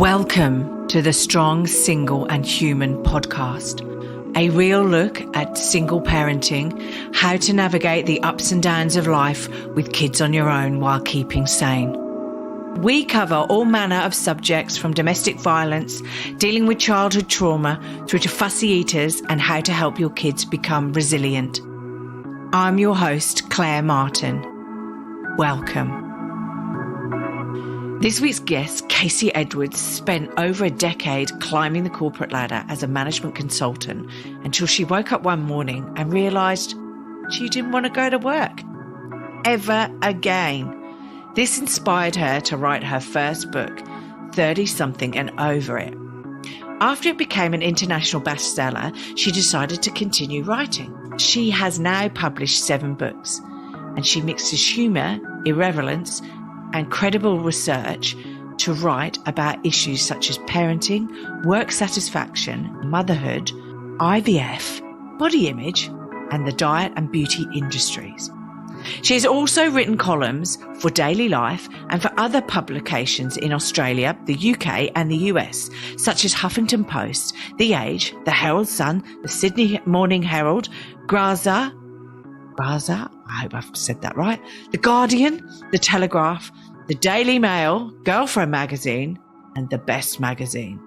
Welcome to the Strong, Single and Human podcast, a real look at single parenting, how to navigate the ups and downs of life with kids on your own while keeping sane. We cover all manner of subjects from domestic violence, dealing with childhood trauma, through to fussy eaters and how to help your kids become resilient. I'm your host, Claire Martin. Welcome. This week's guest, Kasey Edwards, spent over a decade climbing the corporate ladder as a management consultant until she woke up one morning and realised she didn't want to go to work ever again. This inspired her to write her first book, 30-something and Over It. After it became an international bestseller, she decided to continue writing. She has now published 7 books, and she mixes humour, irreverence, and credible research to write about issues such as parenting, work satisfaction, motherhood, IVF, body image, and the diet and beauty industries. She has also written columns for Daily Life and for other publications in Australia, the UK and the US, such as Huffington Post, The Age, the Herald Sun, the Sydney Morning Herald, Grazia, I hope I've said that right, The Guardian, the Telegraph, the Daily Mail, Girlfriend magazine, and The Best magazine.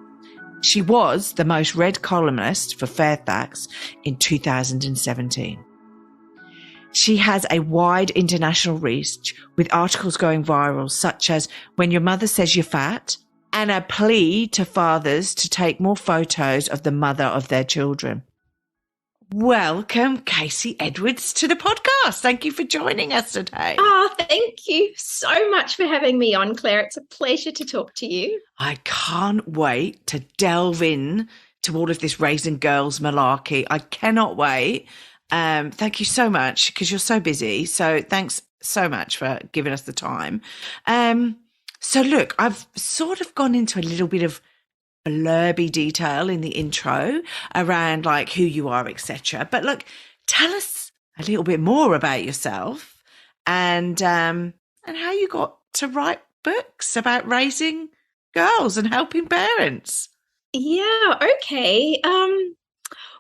She was the most read columnist for Fairfax in 2017. She has a wide international reach with articles going viral such as When Your Mother Says You're Fat and a plea to fathers to take more photos of the mother of their children. Welcome, Kasey Edwards, to the podcast. Thank you for joining us today. Oh, thank you so much for having me on, Claire. It's a pleasure to talk to you. I can't wait to delve in to all of this raising girls malarkey. I cannot wait. Thank you so much because you're so busy. So thanks so much for giving us the time. So look, I've sort of gone into a little bit of blurby detail in the intro around like who you are, etc. But look, tell us a little bit more about yourself and how you got to write books about raising girls and helping parents. Yeah, okay.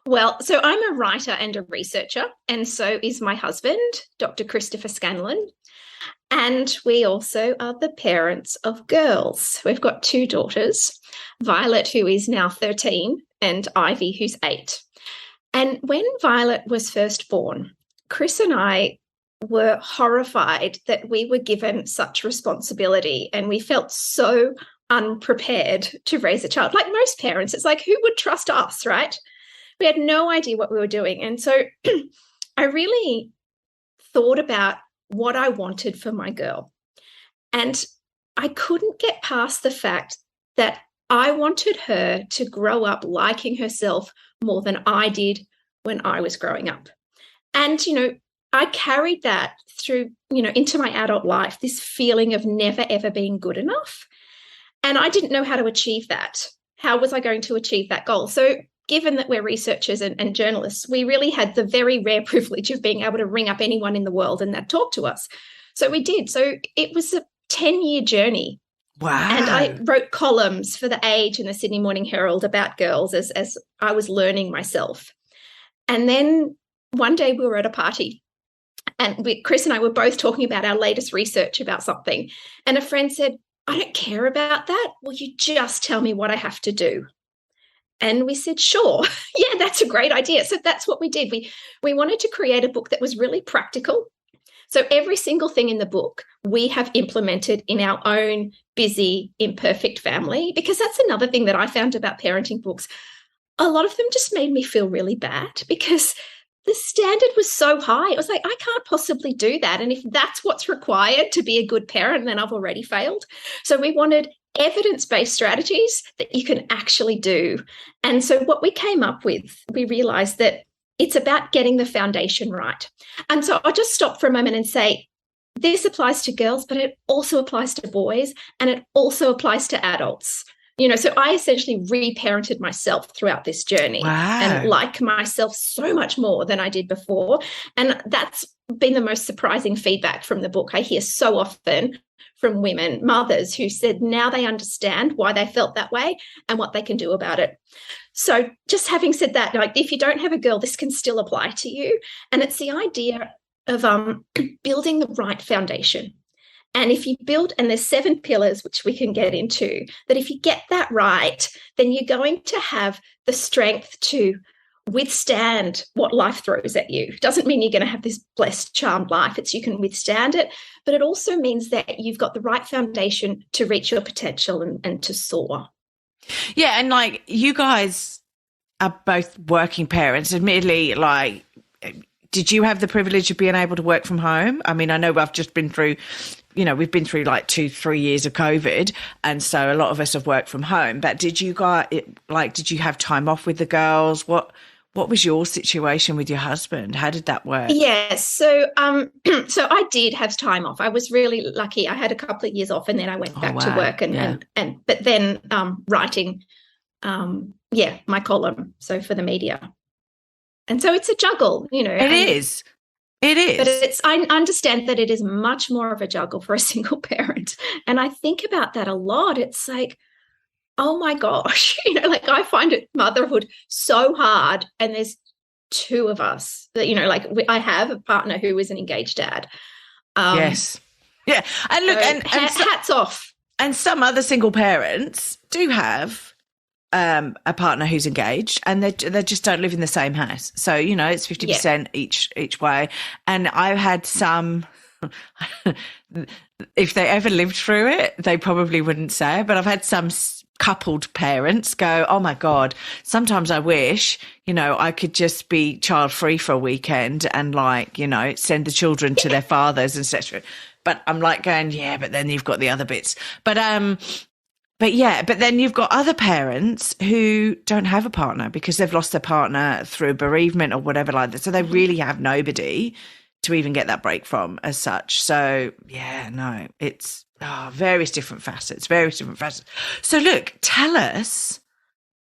Well, so I'm a writer and a researcher, and so is my husband, Dr. Christopher Scanlon. And we also are the parents of girls. We've got 2 daughters, Violet, who is now 13, and Ivy, who's 8. And when Violet was first born, Chris and I were horrified that we were given such responsibility, and we felt so unprepared to raise a child. Like most parents, it's like, who would trust us, right? We had no idea what we were doing. And so I really thought about what I wanted for my girl. And I couldn't get past the fact that I wanted her to grow up liking herself more than I did when I was growing up. And, I carried that through, into my adult life, this feeling of never, ever being good enough. And I didn't know how to achieve that. How was I going to achieve that goal? So given that we're researchers and journalists, we really had the very rare privilege of being able to ring up anyone in the world and they'd talk to us. So we did. So it was a 10-year journey. Wow. And I wrote columns for The Age and the Sydney Morning Herald about girls as I was learning myself. And then one day we were at a party and Chris and I were both talking about our latest research about something. And a friend said, I don't care about that. Will you just tell me what I have to do? And we said, sure. Yeah, that's a great idea. So that's what we did. We wanted to create a book that was really practical. So every single thing in the book we have implemented in our own busy, imperfect family, because that's another thing that I found about parenting books. A lot of them just made me feel really bad because the standard was so high. It was like, I can't possibly do that. And if that's what's required to be a good parent, then I've already failed. So we wanted evidence-based strategies that you can actually do. And so what we came up with, we realized that it's about getting the foundation right. And so I'll just stop for a moment and say, this applies to girls, but it also applies to boys, and it also applies to adults. So I essentially reparented myself throughout this journey and like myself so much more than I did before. And that's been the most surprising feedback from the book. I hear so often from women, mothers, who said now they understand why they felt that way and what they can do about it. So just having said that, like, if you don't have a girl, this can still apply to you. And it's the idea of building the right foundation. And if you build, and there's 7 pillars, which we can get into, that if you get that right, then you're going to have the strength to withstand what life throws at you. It doesn't mean you're going to have this blessed, charmed life. It's you can withstand it, but it also means that you've got the right foundation to reach your potential and to soar. Yeah, and like, you guys are both working parents. Admittedly, like, did you have the privilege of being able to work from home? I mean, I know I've just been through, we've been through like 2-3 years of COVID, and so a lot of us have worked from home. But did you have time off with the girls? What was your situation with your husband? How did that work? Yes, so so I did have time off. I was really lucky. I had a couple of years off, and then I went back to work but then writing, my column. So for the media. And so it's a juggle, It is. But I understand that it is much more of a juggle for a single parent. And I think about that a lot. It's like, oh my gosh, I find motherhood so hard. And there's 2 of us that, I have a partner who is an engaged dad. Yes. Yeah. And look, and hats off. And some other single parents do have a partner who's engaged, and they just don't live in the same house. So, it's 50% each way. And I've had some, if they ever lived through it, they probably wouldn't say it, but I've had some coupled parents go, oh my God, sometimes I wish, I could just be child free for a weekend and send the children to their fathers, etc. But I'm like going, yeah, but then you've got the other bits. But then you've got other parents who don't have a partner because they've lost their partner through bereavement or whatever like that. So they really have nobody to even get that break from as such. So, it's various different facets. So look, tell us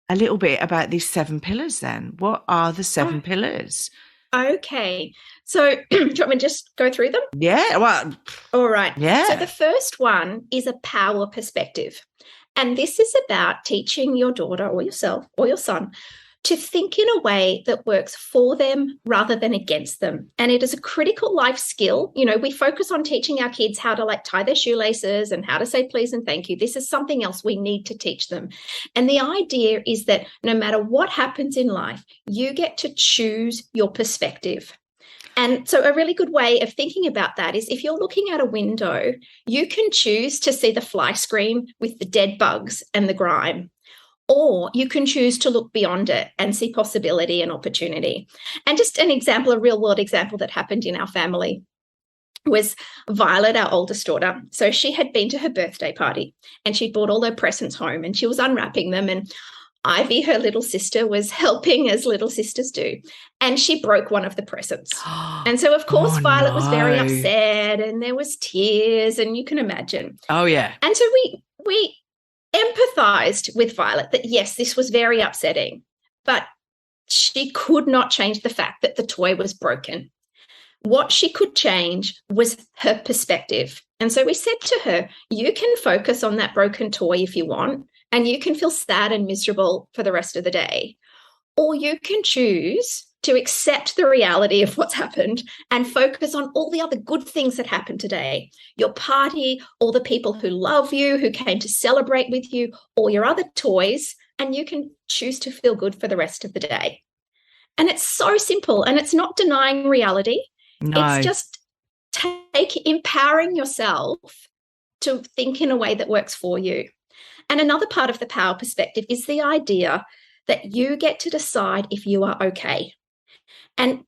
a little bit about these 7 pillars then. What are the 7 pillars? Okay. So do you want me to just go through them? Yeah. Well, all right. Yeah. So the first one is a power perspective. And this is about teaching your daughter or yourself or your son to think in a way that works for them rather than against them. And it is a critical life skill. We focus on teaching our kids how to tie their shoelaces and how to say please and thank you. This is something else we need to teach them. And the idea is that no matter what happens in life, you get to choose your perspective. And so a really good way of thinking about that is if you're looking out a window, you can choose to see the fly screen with the dead bugs and the grime, or you can choose to look beyond it and see possibility and opportunity. And just an example, a real world example that happened in our family was Violet, our oldest daughter. So she had been to her birthday party and she'd brought all her presents home and she was unwrapping them, and Ivy, her little sister, was helping as little sisters do, and she broke one of the presents. And so, of course, Violet was very upset, and there was tears, and you can imagine. Oh, yeah. And so we empathized with Violet that, yes, this was very upsetting, but she could not change the fact that the toy was broken. What she could change was her perspective. And so we said to her, you can focus on that broken toy if you want, and you can feel sad and miserable for the rest of the day. Or you can choose to accept the reality of what's happened and focus on all the other good things that happened today. Your party, all the people who love you, who came to celebrate with you, all your other toys, and you can choose to feel good for the rest of the day. And it's so simple, and it's not denying reality. No. It's just empowering yourself to think in a way that works for you. And another part of the power perspective is the idea that you get to decide if you are okay. And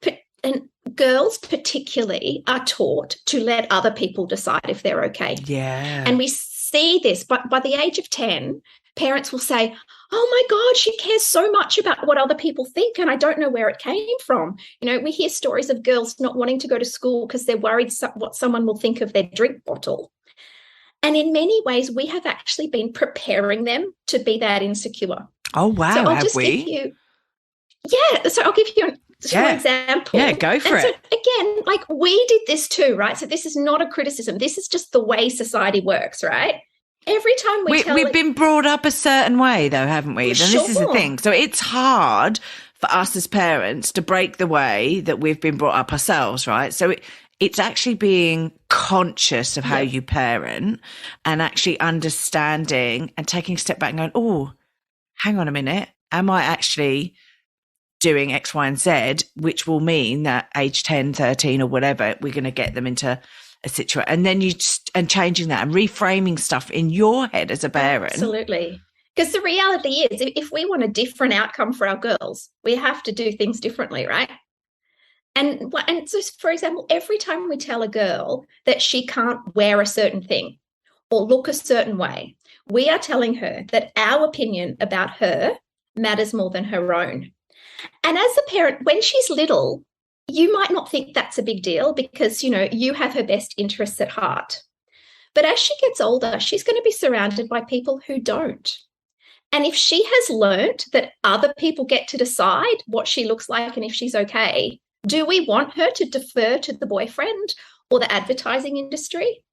girls particularly are taught to let other people decide if they're okay. Yeah. And we see this, but by the age of 10, parents will say, oh my God, she cares so much about what other people think, and I don't know where it came from. We hear stories of girls not wanting to go to school because they're worried what someone will think of their drink bottle. And in many ways, we have actually been preparing them to be that insecure. Oh, wow. So I'll have just we? give you, so I'll give you an example. Yeah, go for it. So again, like we did this too, right? So this is not a criticism. This is just the way society works, right? Every time we've been brought up a certain way, though, haven't we? And this is the thing. So it's hard for us as parents to break the way that we've been brought up ourselves, right? So it's actually being conscious of how you parent and actually understanding and taking a step back and going, oh, hang on a minute. Am I actually doing X, Y, and Z, which will mean that age 10, 13 or whatever, we're going to get them into a situation. And then and changing that and reframing stuff in your head as a parent. Absolutely. Because the reality is, if we want a different outcome for our girls, we have to do things differently, right? And so, for example, every time we tell a girl that she can't wear a certain thing or look a certain way, we are telling her that our opinion about her matters more than her own. And as a parent, when she's little, you might not think that's a big deal because, you have her best interests at heart. But as she gets older, she's going to be surrounded by people who don't. And if she has learned that other people get to decide what she looks like and if she's okay, do we want her to defer to the boyfriend or the advertising industry?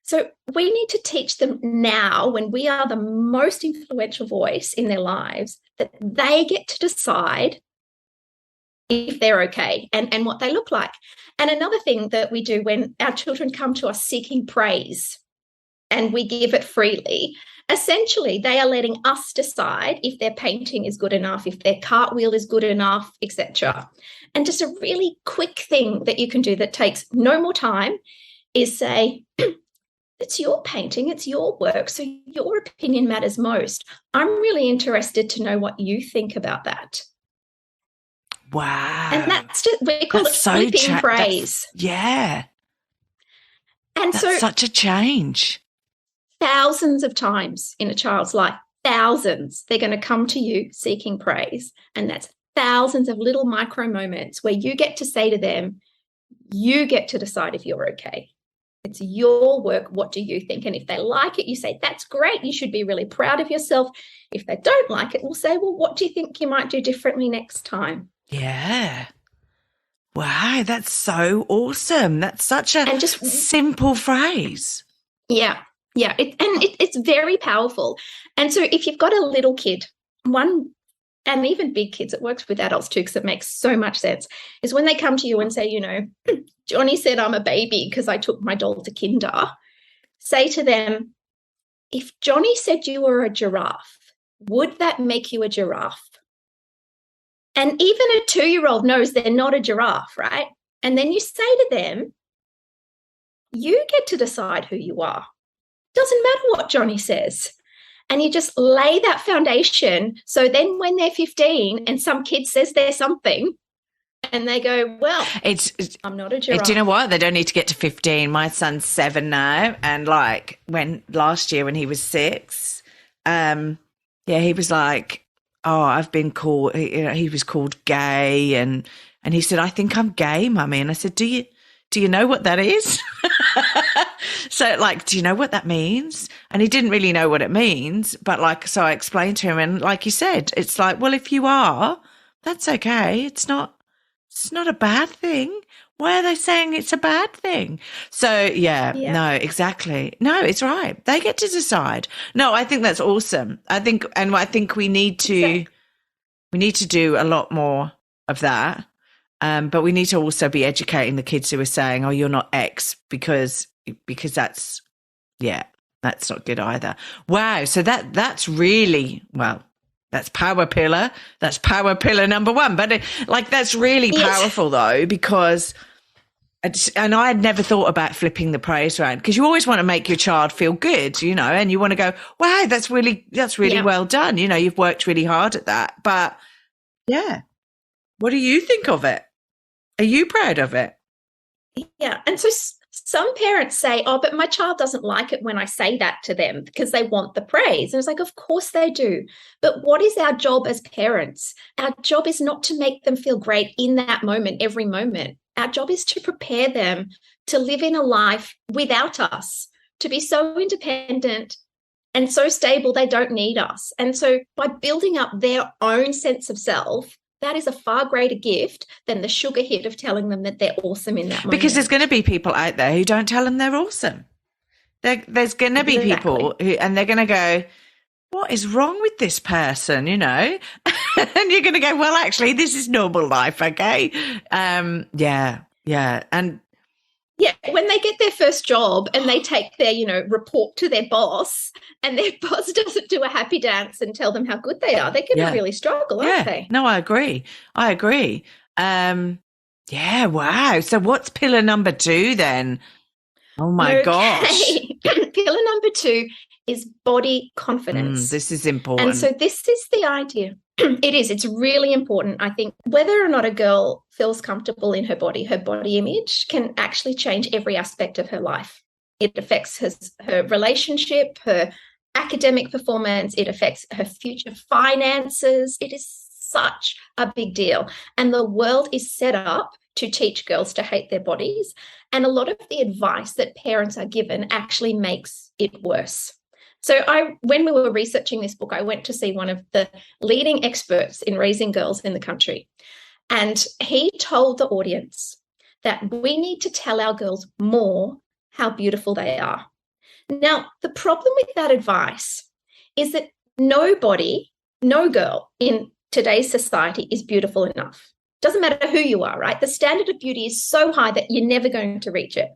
So we need to teach them now, when we are the most influential voice in their lives, that they get to decide if they're okay and what they look like. And another thing that we do when our children come to us seeking praise and we give it freely, essentially they are letting us decide if their painting is good enough, if their cartwheel is good enough, etc. And just a really quick thing that you can do that takes no more time is say, it's your painting, it's your work, so your opinion matters most. I'm really interested to know what you think about that. Wow. And that's just, we call it flipping praise. Yeah. And that's such a change. Thousands of times in a child's life, thousands, they're going to come to you seeking praise. And that's thousands of little micro moments where you get to say to them, you get to decide if you're okay. It's your work. What do you think? And if they like it, you say, that's great. You should be really proud of yourself. If they don't like it, we'll say, well, what do you think you might do differently next time? Yeah. Wow, that's so awesome. That's such a simple phrase. Yeah. Yeah. It's very powerful. And so if you've got a little kid, and even big kids, it works with adults too, because it makes so much sense, is when they come to you and say, Johnny said I'm a baby because I took my doll to kinder. Say to them, if Johnny said you were a giraffe, would that make you a giraffe? And even a 2-year-old knows they're not a giraffe, right? And then you say to them, you get to decide who you are. Doesn't matter what Johnny says. And you just lay that foundation. So then when they're 15 and some kid says they're something and they go, well, I'm not a giraffe. Do you know what? They don't need to get to 15. My son's 7 now. And last year when he was 6, he was like, oh, I've been called, he was called gay. And he said, I think I'm gay, Mummy. And I said, do you know what that is? So do you know what that means? And he didn't really know what it means, but so I explained to him, and like you said, it's well, if you are, that's okay. It's not a bad thing. Why are they saying it's a bad thing? So no, exactly. No, it's right. They get to decide. No, I think that's awesome. I think we need to do a lot more of that. But we need to also be educating the kids who are saying, oh, you're not X because that's not good either. Wow. So that's really, that's power pillar. That's power pillar number 1. But that's really powerful though, because, and I had never thought about flipping the praise around, because you always want to make your child feel good, and you want to go, wow, that's really well done. You've worked really hard at that. But yeah. What do you think of it? Are you proud of it? Yeah. And so some parents say, oh, but my child doesn't like it when I say that to them because they want the praise. And it's of course they do. But what is our job as parents? Our job is not to make them feel great in that moment, every moment. Our job is to prepare them to live in a life without us, to be so independent and so stable they don't need us. And so by building up their own sense of self, that is a far greater gift than the sugar hit of telling them that they're awesome in that moment. Because there's going to be people out there who don't tell them they're awesome. There's going to be people who, and they're going to go, what is wrong with this person, you know? And you're going to go, well, actually, this is normal life, okay? Yeah. And yeah, when they get their first job and they take their, report to their boss and their boss doesn't do a happy dance and tell them how good they are, they're going to really struggle, aren't they? No, I agree. Yeah, wow. So what's pillar number 2 then? Oh, my gosh. Pillar number 2 is body confidence. This is important. And so this is the idea. It is. It's really important. I think whether or not a girl feels comfortable in her body image can actually change every aspect of her life. It affects her relationship, her academic performance. It affects her future finances. It is such a big deal. And the world is set up to teach girls to hate their bodies. And a lot of the advice that parents are given actually makes it worse. So when we were researching this book, I went to see one of the leading experts in raising girls in the country. And he told the audience that we need to tell our girls more how beautiful they are. Now, the problem with that advice is that no girl in today's society is beautiful enough. Doesn't matter who you are, right? The standard of beauty is so high that you're never going to reach it.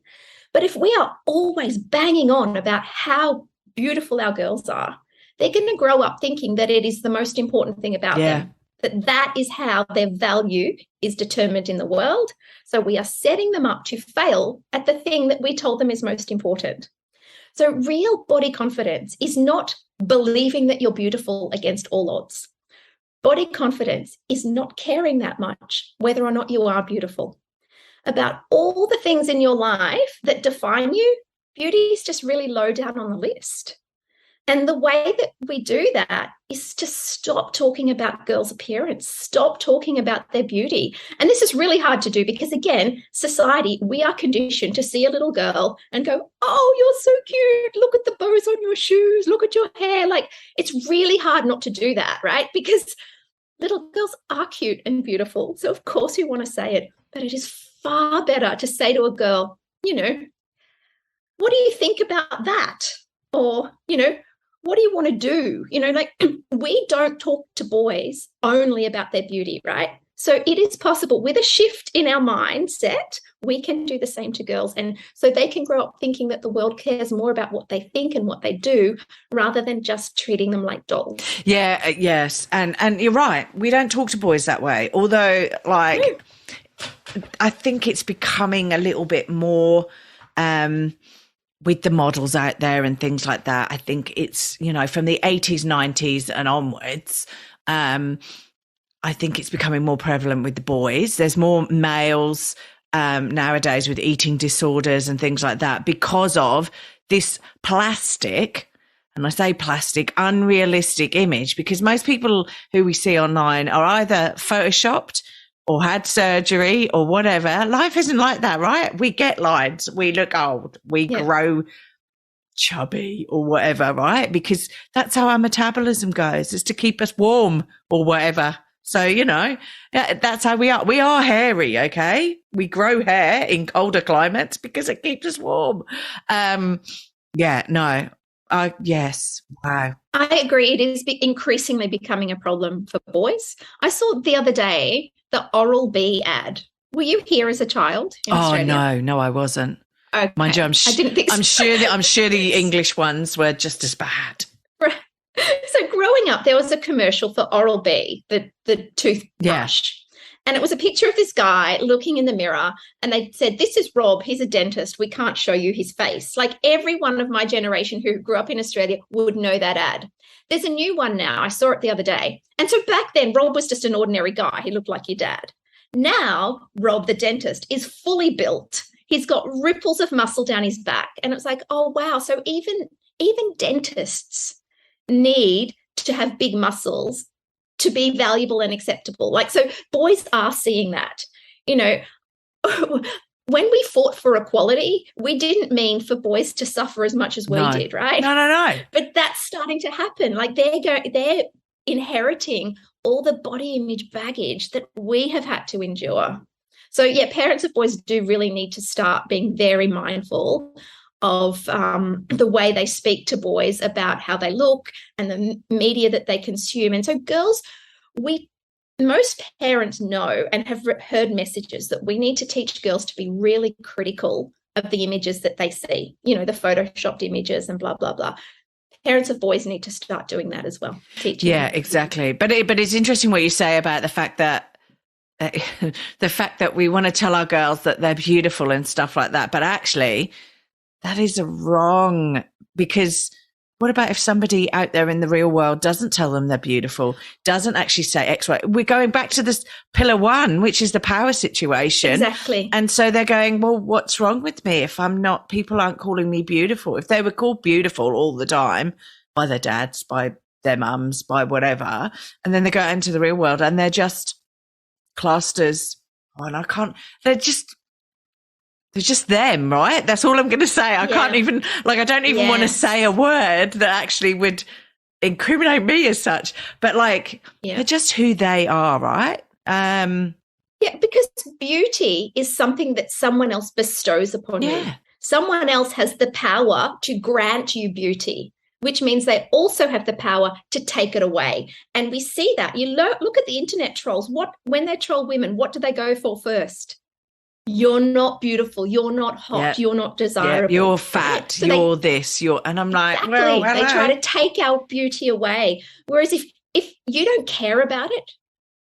But if we are always banging on about how beautiful our girls are, they're going to grow up thinking that it is the most important thing about them, that is how their value is determined in the world. So we are setting them up to fail at the thing that we told them is most important. So real body confidence is not believing that you're beautiful against all odds. Body confidence is not caring that much whether or not you are beautiful. About all the things in your life that define you, beauty is just really low down on the list. And the way that we do that is to stop talking about girls' appearance, stop talking about their beauty. And this is really hard to do because, again, society, we are conditioned to see a little girl and go, oh, you're so cute. Look at the bows on your shoes. Look at your hair. Like, it's really hard not to do that, right? Because little girls are cute and beautiful. So, of course, we want to say it. But it is far better to say to a girl, what do you think about that? Or, what do you want to do? We don't talk to boys only about their beauty, right? So it is possible with a shift in our mindset, we can do the same to girls. And so they can grow up thinking that the world cares more about what they think and what they do rather than just treating them like dolls. Yeah, yes. And you're right. We don't talk to boys that way. Although, I think it's becoming a little bit more with the models out there and things like that. I think it's, from the 80s, 90s and onwards, I think it's becoming more prevalent with the boys. There's more males nowadays with eating disorders and things like that because of this plastic, and I say plastic, unrealistic image, because most people who we see online are either photoshopped or had surgery or whatever. Life isn't like that, right? We get lines, we look old, we grow chubby or whatever, right? Because that's how our metabolism goes, is to keep us warm or whatever. So, that's how we are. We are hairy, okay? We grow hair in colder climates because it keeps us warm. Yes. Wow. I agree. It is increasingly becoming a problem for boys. I saw the other day the Oral-B ad. Were you here as a child in Australia? No, I wasn't. Okay. Mind you, I didn't think I'm sure the English ones were just as bad. So growing up, there was a commercial for Oral-B, the toothbrush. Yeah. And it was a picture of this guy looking in the mirror, and they said, this is Rob, he's a dentist, we can't show you his face. Like every one of my generation who grew up in Australia would know that ad. There's a new one now. I saw it the other day. And so back then, Rob was just an ordinary guy. He looked like your dad. Now, Rob, the dentist, is fully built. He's got ripples of muscle down his back. And it's like, oh, wow. So even dentists need to have big muscles to be valuable and acceptable. So boys are seeing that. when we fought for equality, we didn't mean for boys to suffer as much as we did, right? No. But that's starting to happen. Like they're inheriting all the body image baggage that we have had to endure. So yeah, parents of boys do really need to start being very mindful of the way they speak to boys about how they look and the media that they consume. And so girls, most parents know and have heard messages that we need to teach girls to be really critical of the images that they see, the photoshopped images and blah, blah, blah. Parents of boys need to start doing that as well. Yeah, exactly. But it's interesting what you say about the fact that we want to tell our girls that they're beautiful and stuff like that. But actually, that is wrong, because what about if somebody out there in the real world doesn't tell them they're beautiful, doesn't actually say X, Y? We're going back to this pillar one, which is the power situation. Exactly. And so they're going, well, what's wrong with me if people aren't calling me beautiful? If they were called beautiful all the time by their dads, by their mums, by whatever, and then they go into the real world and they're just classed as, they're just them, right? That's all I'm going to say. I don't even want to say a word that actually would incriminate me as such, but they're just who they are, right? Because beauty is something that someone else bestows upon you. Someone else has the power to grant you beauty, which means they also have the power to take it away. And we see that. You look at the internet trolls. When they troll women, what do they go for first? You're not beautiful, you're not hot, you're not desirable. You're fat, you're this, and I'm like, exactly. Well, they try to take our beauty away. Whereas if you don't care about it,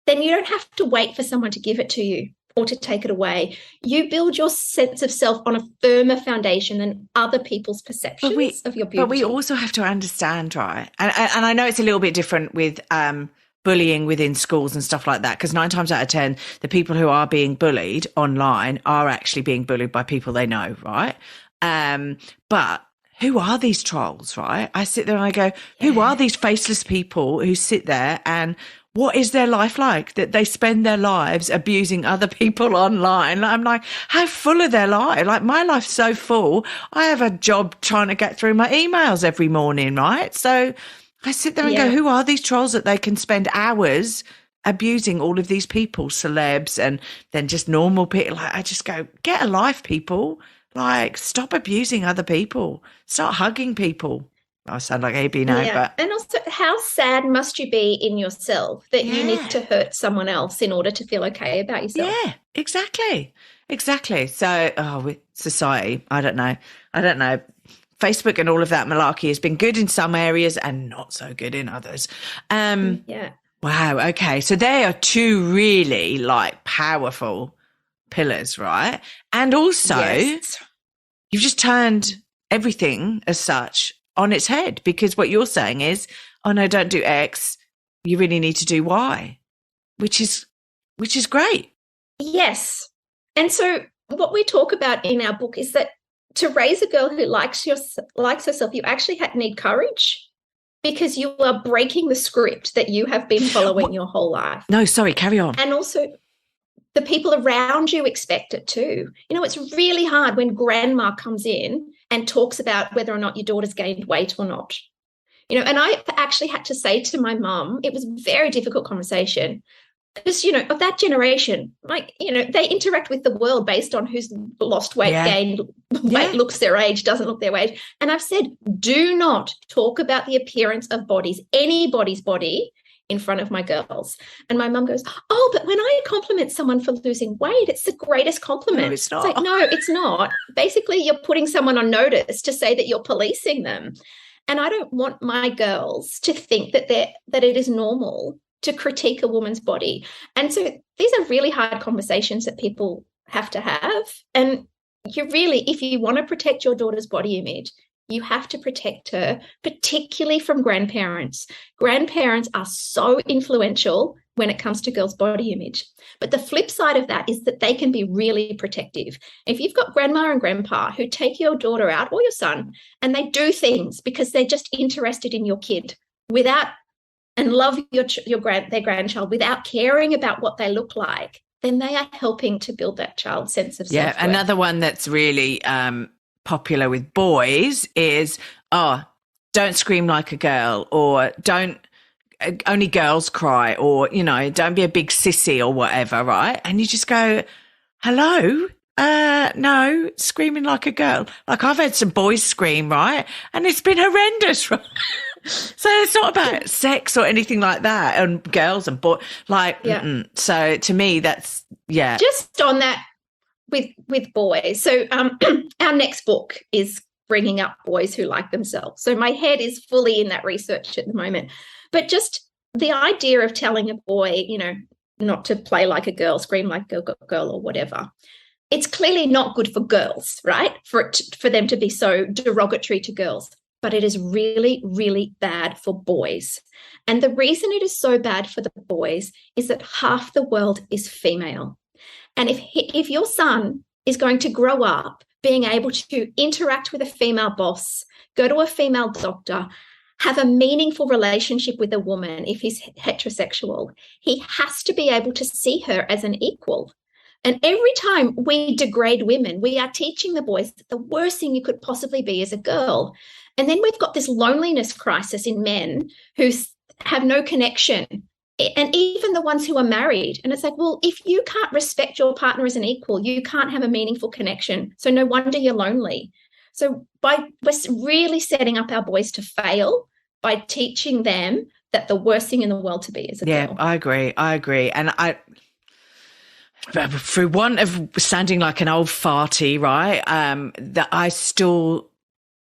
then you don't have to wait for someone to give it to you or to take it away. You build your sense of self on a firmer foundation than other people's perceptions of your beauty. But we also have to understand, right? And I know it's a little bit different with bullying within schools and stuff like that, because 9 times out of 10 the people who are being bullied online are actually being bullied by people they know, right? But who are these trolls, right? I sit there and I go, who are these faceless people who sit there, and what is their life like that they spend their lives abusing other people online? I'm like, how full are their life? Like, my life's so full, I have a job trying to get through my emails every morning, right? So I sit there and go, who are these trolls that they can spend hours abusing all of these people, celebs, and then just normal people? Like, I just go, get a life, people. Like, stop abusing other people. Start hugging people. I sound like AB now, but... And also, how sad must you be in yourself that you need to hurt someone else in order to feel okay about yourself? Yeah, exactly. So, with society, I don't know. Facebook and all of that malarkey has been good in some areas and not so good in others. Wow. Okay. So they are two really powerful pillars, right? And also you've just turned everything as such on its head, because what you're saying is, oh no, don't do X. You really need to do Y, which is great. Yes. And so what we talk about in our book is that to raise a girl who likes herself, you actually need courage, because you are breaking the script that you have been following your whole life. No, sorry, carry on. And also the people around you expect it too. It's really hard when grandma comes in and talks about whether or not your daughter's gained weight or not. And I actually had to say to my mum, it was a very difficult conversation, because, of that generation, they interact with the world based on who's lost weight, gained weight, looks their age, doesn't look their age. And I've said, do not talk about the appearance of bodies, anybody's body, in front of my girls. And my mum goes, oh, but when I compliment someone for losing weight, it's the greatest compliment. No, it's not. It's like, no, it's not. Basically, you're putting someone on notice to say that you're policing them. And I don't want my girls to think that it is normal to critique a woman's body. And so these are really hard conversations that people have to have. And if you want to protect your daughter's body image, you have to protect her, particularly from grandparents. Grandparents are so influential when it comes to girls' body image. But the flip side of that is that they can be really protective. If you've got grandma and grandpa who take your daughter out, or your son, and they do things because they're just interested in your kid and love their grandchild without caring about what they look like, then they are helping to build that child's sense of self-worth. Yeah, another one that's really popular with boys is, don't scream like a girl, or don't, only girls cry, or, don't be a big sissy or whatever, right? And you just go, hello? No, screaming like a girl. Like, I've had some boys scream, right? And it's been horrendous, right? So it's not about sex or anything like that, and girls and boys, like, so to me, that's, Just on that with boys. So our next book is bringing up boys who like themselves. So my head is fully in that research at the moment. But just the idea of telling a boy, not to play like a girl, scream like a girl or whatever, it's clearly not good for girls, right? For them to be so derogatory to girls. But it is really, really bad for boys. And the reason it is so bad for the boys is that half the world is female. And if your son is going to grow up being able to interact with a female boss, go to a female doctor, have a meaningful relationship with a woman, if he's heterosexual, he has to be able to see her as an equal. And every time we degrade women, we are teaching the boys that the worst thing you could possibly be is a girl. And then we've got this loneliness crisis in men who have no connection, and even the ones who are married. And it's like, well, if you can't respect your partner as an equal, you can't have a meaningful connection. So no wonder you're lonely. So we're really setting up our boys to fail by teaching them that the worst thing in the world to be is a girl. Yeah, I agree. And through one of sounding like an old farty, right, that I still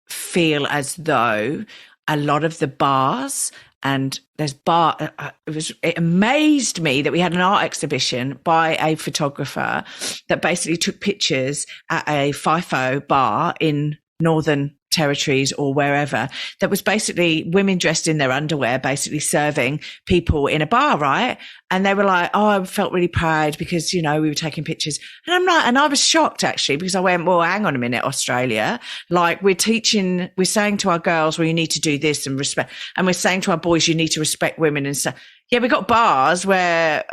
feel as though a lot of the bars, and it amazed me that we had an art exhibition by a photographer that basically took pictures at a FIFO bar in Northern Territories or wherever, that was basically women dressed in their underwear, basically serving people in a bar, right? And they were like, I felt really proud because, we were taking pictures. And I'm like, and I was shocked actually, because I went, well, hang on a minute, Australia. Like, we're saying to our girls, well, you need to do this and respect. And we're saying to our boys, you need to respect women and stuff. Yeah, we've got bars where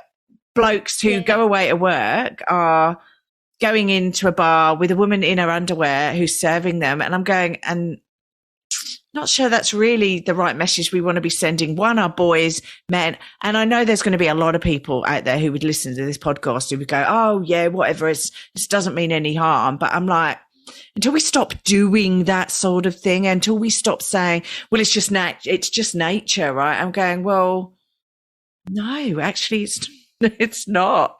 blokes who go away to work are going into a bar with a woman in her underwear who's serving them. And I'm going, and not sure that's really the right message we want to be sending. One, our boys, men. And I know there's going to be a lot of people out there who would listen to this podcast who would go, oh yeah, whatever. This doesn't mean any harm. But I'm like, until we stop doing that sort of thing, until we stop saying, well, it's just nature, right? I'm going, well, no, actually it's not.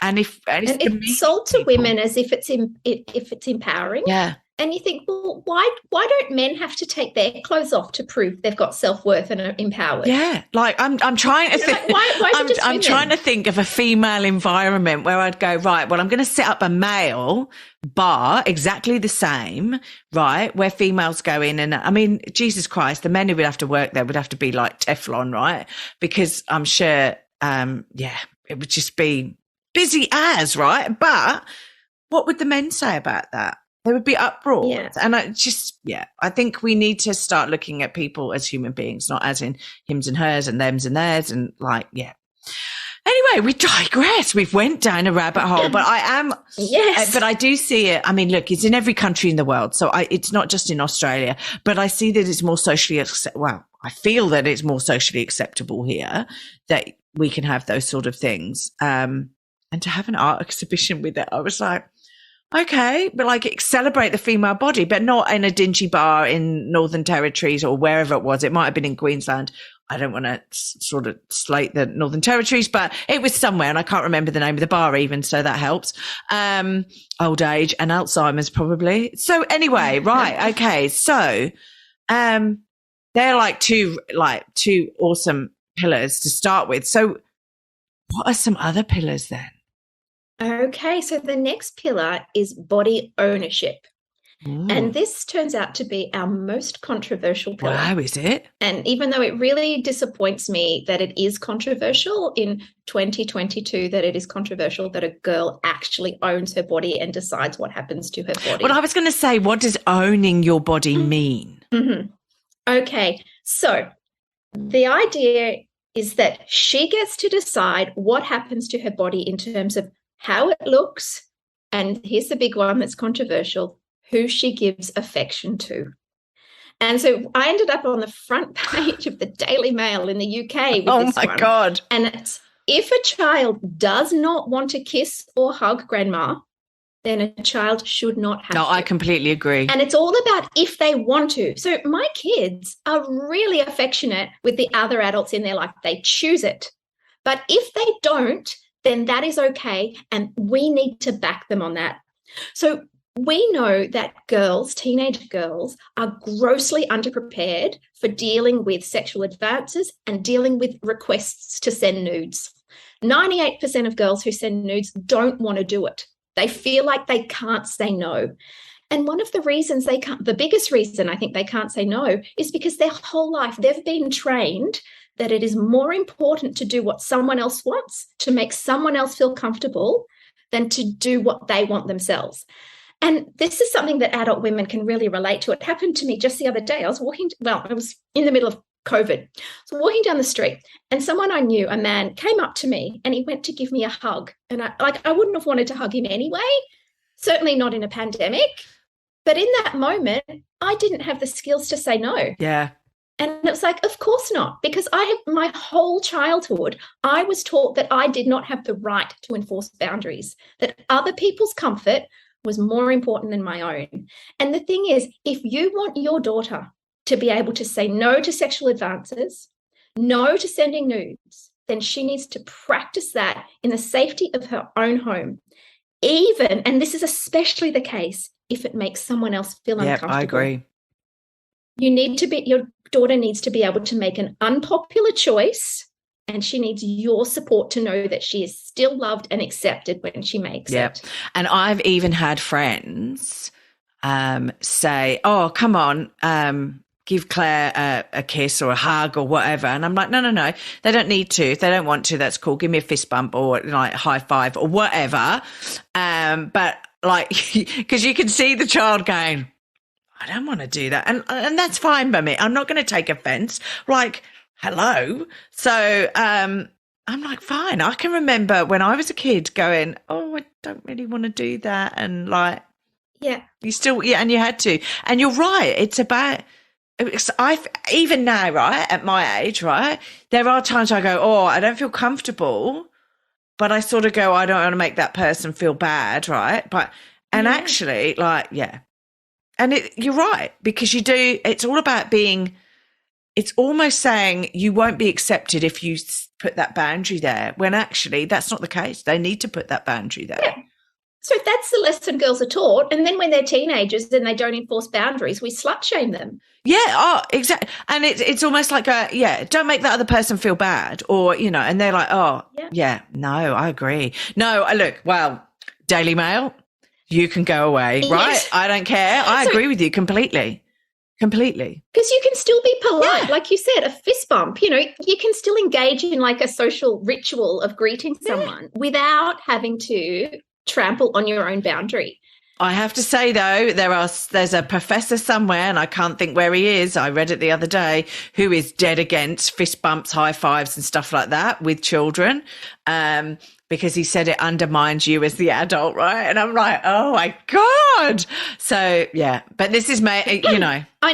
And it's sold to women as if it's empowering. Yeah. And you think, well, why don't men have to take their clothes off to prove they've got self-worth and are empowered? Yeah. Like I'm trying to think, I'm trying to think of a female environment where I'd go, right, well, I'm going to set up a male bar exactly the same, right, where females go in. And I mean, Jesus Christ, the men who would have to work there would have to be like Teflon, right? Because I'm sure, it would just be busy as, right? But what would the men say about that? There would be uproar. Yeah. And I think we need to start looking at people as human beings, not as in hims and hers and thems and theirs and like, yeah. Anyway, we digress. We've went down a rabbit hole, but but I do see it. I mean, look, it's in every country in the world. So it's not just in Australia, but I see that it's more socially, I feel that it's more socially acceptable here that we can have those sort of things. And to have an art exhibition with it, I was like, okay, but like celebrate the female body, but not in a dingy bar in Northern Territories or wherever it was. It might have been in Queensland. I don't want to sort of slate the Northern Territories, but it was somewhere and I can't remember the name of the bar even. So that helps. Old age and Alzheimer's probably. So anyway, right. Okay. So, they're like two awesome pillars to start with. So what are some other pillars then? Okay, so the next pillar is body ownership. Ooh. And this turns out to be our most controversial pillar. Wow, is it? And even though it really disappoints me that it is controversial in 2022, that it is controversial that a girl actually owns her body and decides what happens to her body. Well, I was going to say, what does owning your body mean? Mm-hmm. Okay, so the idea is that she gets to decide what happens to her body in terms of how it looks, and here's the big one that's controversial, who she gives affection to. And so I ended up on the front page of the Daily Mail in the UK with this one. Oh, my God. And it's, if a child does not want to kiss or hug grandma, then a child should not have to. I completely agree. And it's all about if they want to. So my kids are really affectionate with the other adults in their life. They choose it. But if they don't, then that is okay. And we need to back them on that. So we know that girls, teenage girls, are grossly underprepared for dealing with sexual advances and dealing with requests to send nudes. 98% of girls who send nudes don't want to do it. They feel like they can't say no. And one of the reasons they can't, the biggest reason I think they can't say no, is because their whole life they've been trained that it is more important to do what someone else wants, to make someone else feel comfortable, than to do what they want themselves. And this is something that adult women can really relate to. It happened to me just the other day. I was in the middle of COVID. So walking down the street, and someone I knew, a man, came up to me and he went to give me a hug. And I wouldn't have wanted to hug him anyway, certainly not in a pandemic. But in that moment, I didn't have the skills to say no. Yeah. And it was like, of course not, because my whole childhood, I was taught that I did not have the right to enforce boundaries, that other people's comfort was more important than my own. And the thing is, if you want your daughter to be able to say no to sexual advances, no to sending nudes, then she needs to practice that in the safety of her own home. Even, and this is especially the case, if it makes someone else feel uncomfortable. I agree. Your daughter needs to be able to make an unpopular choice, and she needs your support to know that she is still loved and accepted when she makes it. And I've even had friends say, oh, come on, give Claire a kiss or a hug or whatever. And I'm like, no, they don't need to. If they don't want to, that's cool. Give me a fist bump or like high five or whatever. But like, because you can see the child going, I don't want to do that. And that's fine by me. I'm not going to take offense. Like, hello. So I'm like, fine. I can remember when I was a kid going, oh, I don't really want to do that. And like, yeah, you still, and you had to. And you're right. It's about, even now, right, at my age, right, there are times I go, oh, I don't feel comfortable, but I sort of go, I don't want to make that person feel bad, right? Actually, like, yeah. And you're right, because you do, it's all about being, it's almost saying you won't be accepted if you put that boundary there, when actually that's not the case. They need to put that boundary there. Yeah. So that's the lesson girls are taught. And then when they're teenagers and they don't enforce boundaries, we slut shame them. Yeah, exactly. And it's almost like don't make that other person feel bad, or, and they're like, oh, yeah, no, I agree. No, look, well, Daily Mail, you can go away, right? Yes. I don't care. I agree with you completely. Because you can still be polite. Yeah. Like you said, a fist bump, you can still engage in like a social ritual of greeting someone without having to trample on your own boundary. I have to say, though, there's a professor somewhere, and I can't think where he is, I read it the other day, who is dead against fist bumps, high fives and stuff like that with children, because he said it undermines you as the adult, right? And I'm like, oh, my God. So, yeah, but this is, I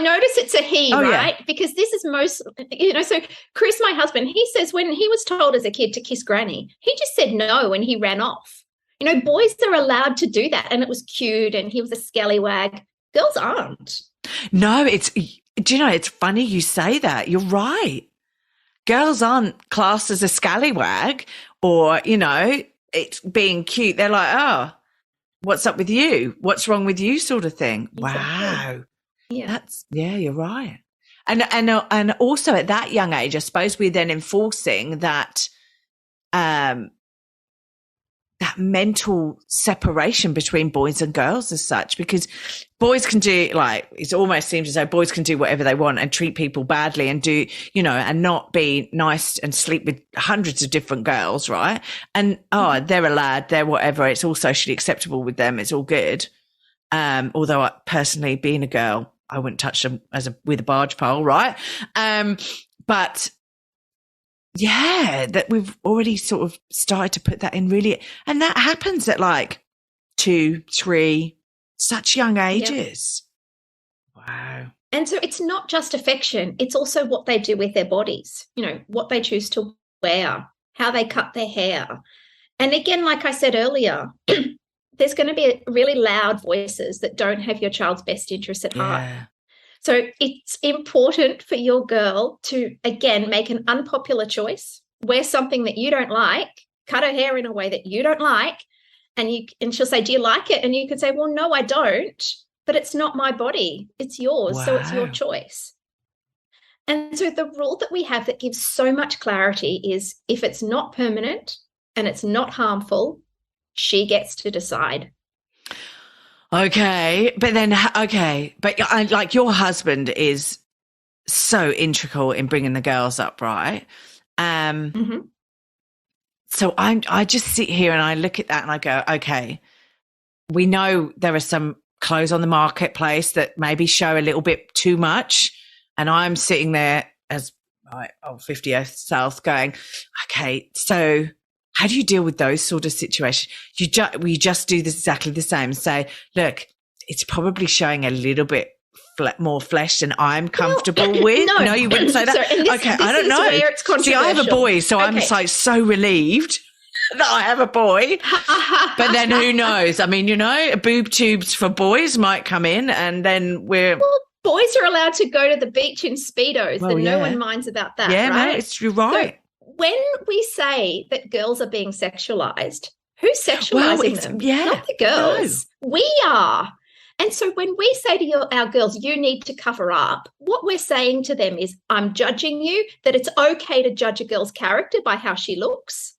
notice it's a he, right? Yeah. Because this is so Chris, my husband, he says when he was told as a kid to kiss granny, he just said no and he ran off. Boys are allowed to do that, and it was cute, and he was a scallywag. Girls aren't. No, it's funny you say that. You're right. Girls aren't classed as a scallywag or, it's being cute. They're like, oh, what's up with you? What's wrong with you sort of thing. Exactly. Wow. Yeah. You're right. And also at that young age, I suppose we're then enforcing that, that mental separation between boys and girls as such, because boys can do, like, it almost seems as though boys can do whatever they want and treat people badly and do, and not be nice and sleep with hundreds of different girls, right? And, they're a lad, they're whatever, it's all socially acceptable with them, it's all good. Although I, personally, being a girl, I wouldn't touch them with a barge pole, right? But that we've already sort of started to put that in really. And that happens at like 2, 3, such young ages. Yep. Wow. And so it's not just affection. It's also what they do with their bodies, what they choose to wear, how they cut their hair. And again, like I said earlier, there's going to be really loud voices that don't have your child's best interests at heart. So it's important for your girl to, again, make an unpopular choice, wear something that you don't like, cut her hair in a way that you don't like, and she'll say, do you like it? And you could say, well, no, I don't, but it's not my body. It's yours, so it's your choice. And so the rule that we have that gives so much clarity is if it's not permanent and it's not harmful, she gets to decide. Okay, but like your husband is so integral in bringing the girls up, right? So I just sit here and I look at that and I go, okay, we know there are some clothes on the marketplace that maybe show a little bit too much, and I'm sitting there as my old 50th self going, okay, so how do you deal with those sort of situations? You just do this exactly the same. Say, look, it's probably showing a little bit more flesh than I'm comfortable with. No, you wouldn't say that. Okay, I don't know. See, I have a boy, so I'm like so relieved that I have a boy. But then who knows? I mean, boob tubes for boys might come in, and then we're... Well, boys are allowed to go to the beach in Speedos, and no one minds about that, right? Mate, you're right. So, when we say that girls are being sexualized, who's sexualizing them? Not the girls. No. We are. And so when we say to our girls, you need to cover up, what we're saying to them is, I'm judging you, that it's okay to judge a girl's character by how she looks.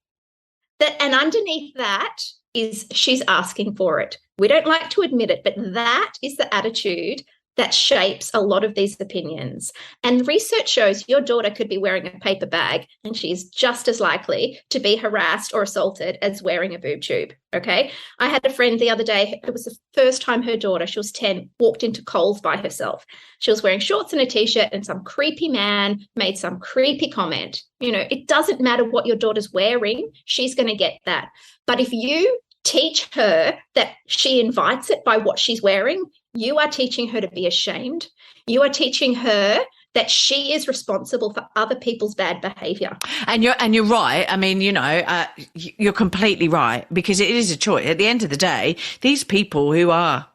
And underneath that is she's asking for it. We don't like to admit it, but that is the attitude that shapes a lot of these opinions. And research shows your daughter could be wearing a paper bag and she's just as likely to be harassed or assaulted as wearing a boob tube, okay? I had a friend the other day, it was the first time her daughter, she was 10, walked into Coles by herself. She was wearing shorts and a T-shirt and some creepy man made some creepy comment. It doesn't matter what your daughter's wearing, she's going to get that. But if you teach her that she invites it by what she's wearing, you are teaching her to be ashamed. You are teaching her that she is responsible for other people's bad behavior. And you're right. I mean, you're completely right, because it is a choice. At the end of the day, these people who are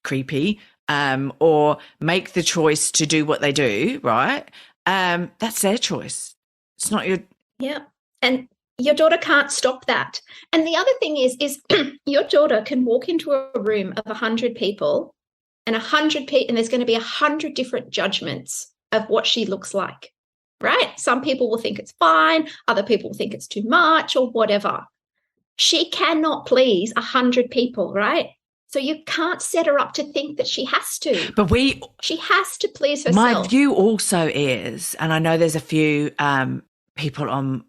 creepy or make the choice to do what they do, right? That's their choice. It's not your... Yeah. And your daughter can't stop that. And the other thing is your daughter can walk into a room of 100 people and and there's going to be 100 different judgments of what she looks like, right? Some people will think it's fine. Other people will think it's too much or whatever. She cannot please 100 people, right? So you can't set her up to think that she has to. But she has to please herself. My view also is, and I know there's a few people on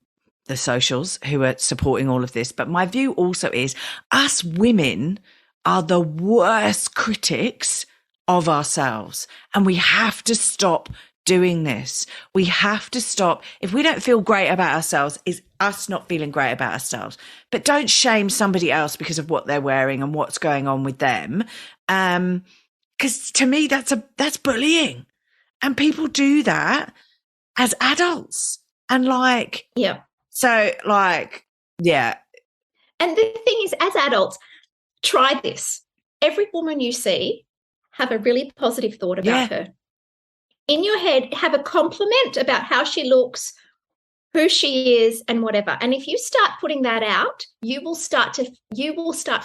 the socials who are supporting all of this, but my view also is us women are the worst critics of ourselves, and we have to stop doing this. We have to stop. If we don't feel great about ourselves, it's us not feeling great about ourselves. But don't shame somebody else because of what they're wearing and what's going on with them. Because to me, that's bullying, and people do that as adults, and yeah. So, yeah. And the thing is, as adults, try this. Every woman you see, have a really positive thought about her. In your head, have a compliment about how she looks, who she is, and whatever. And if you start putting that out, you will start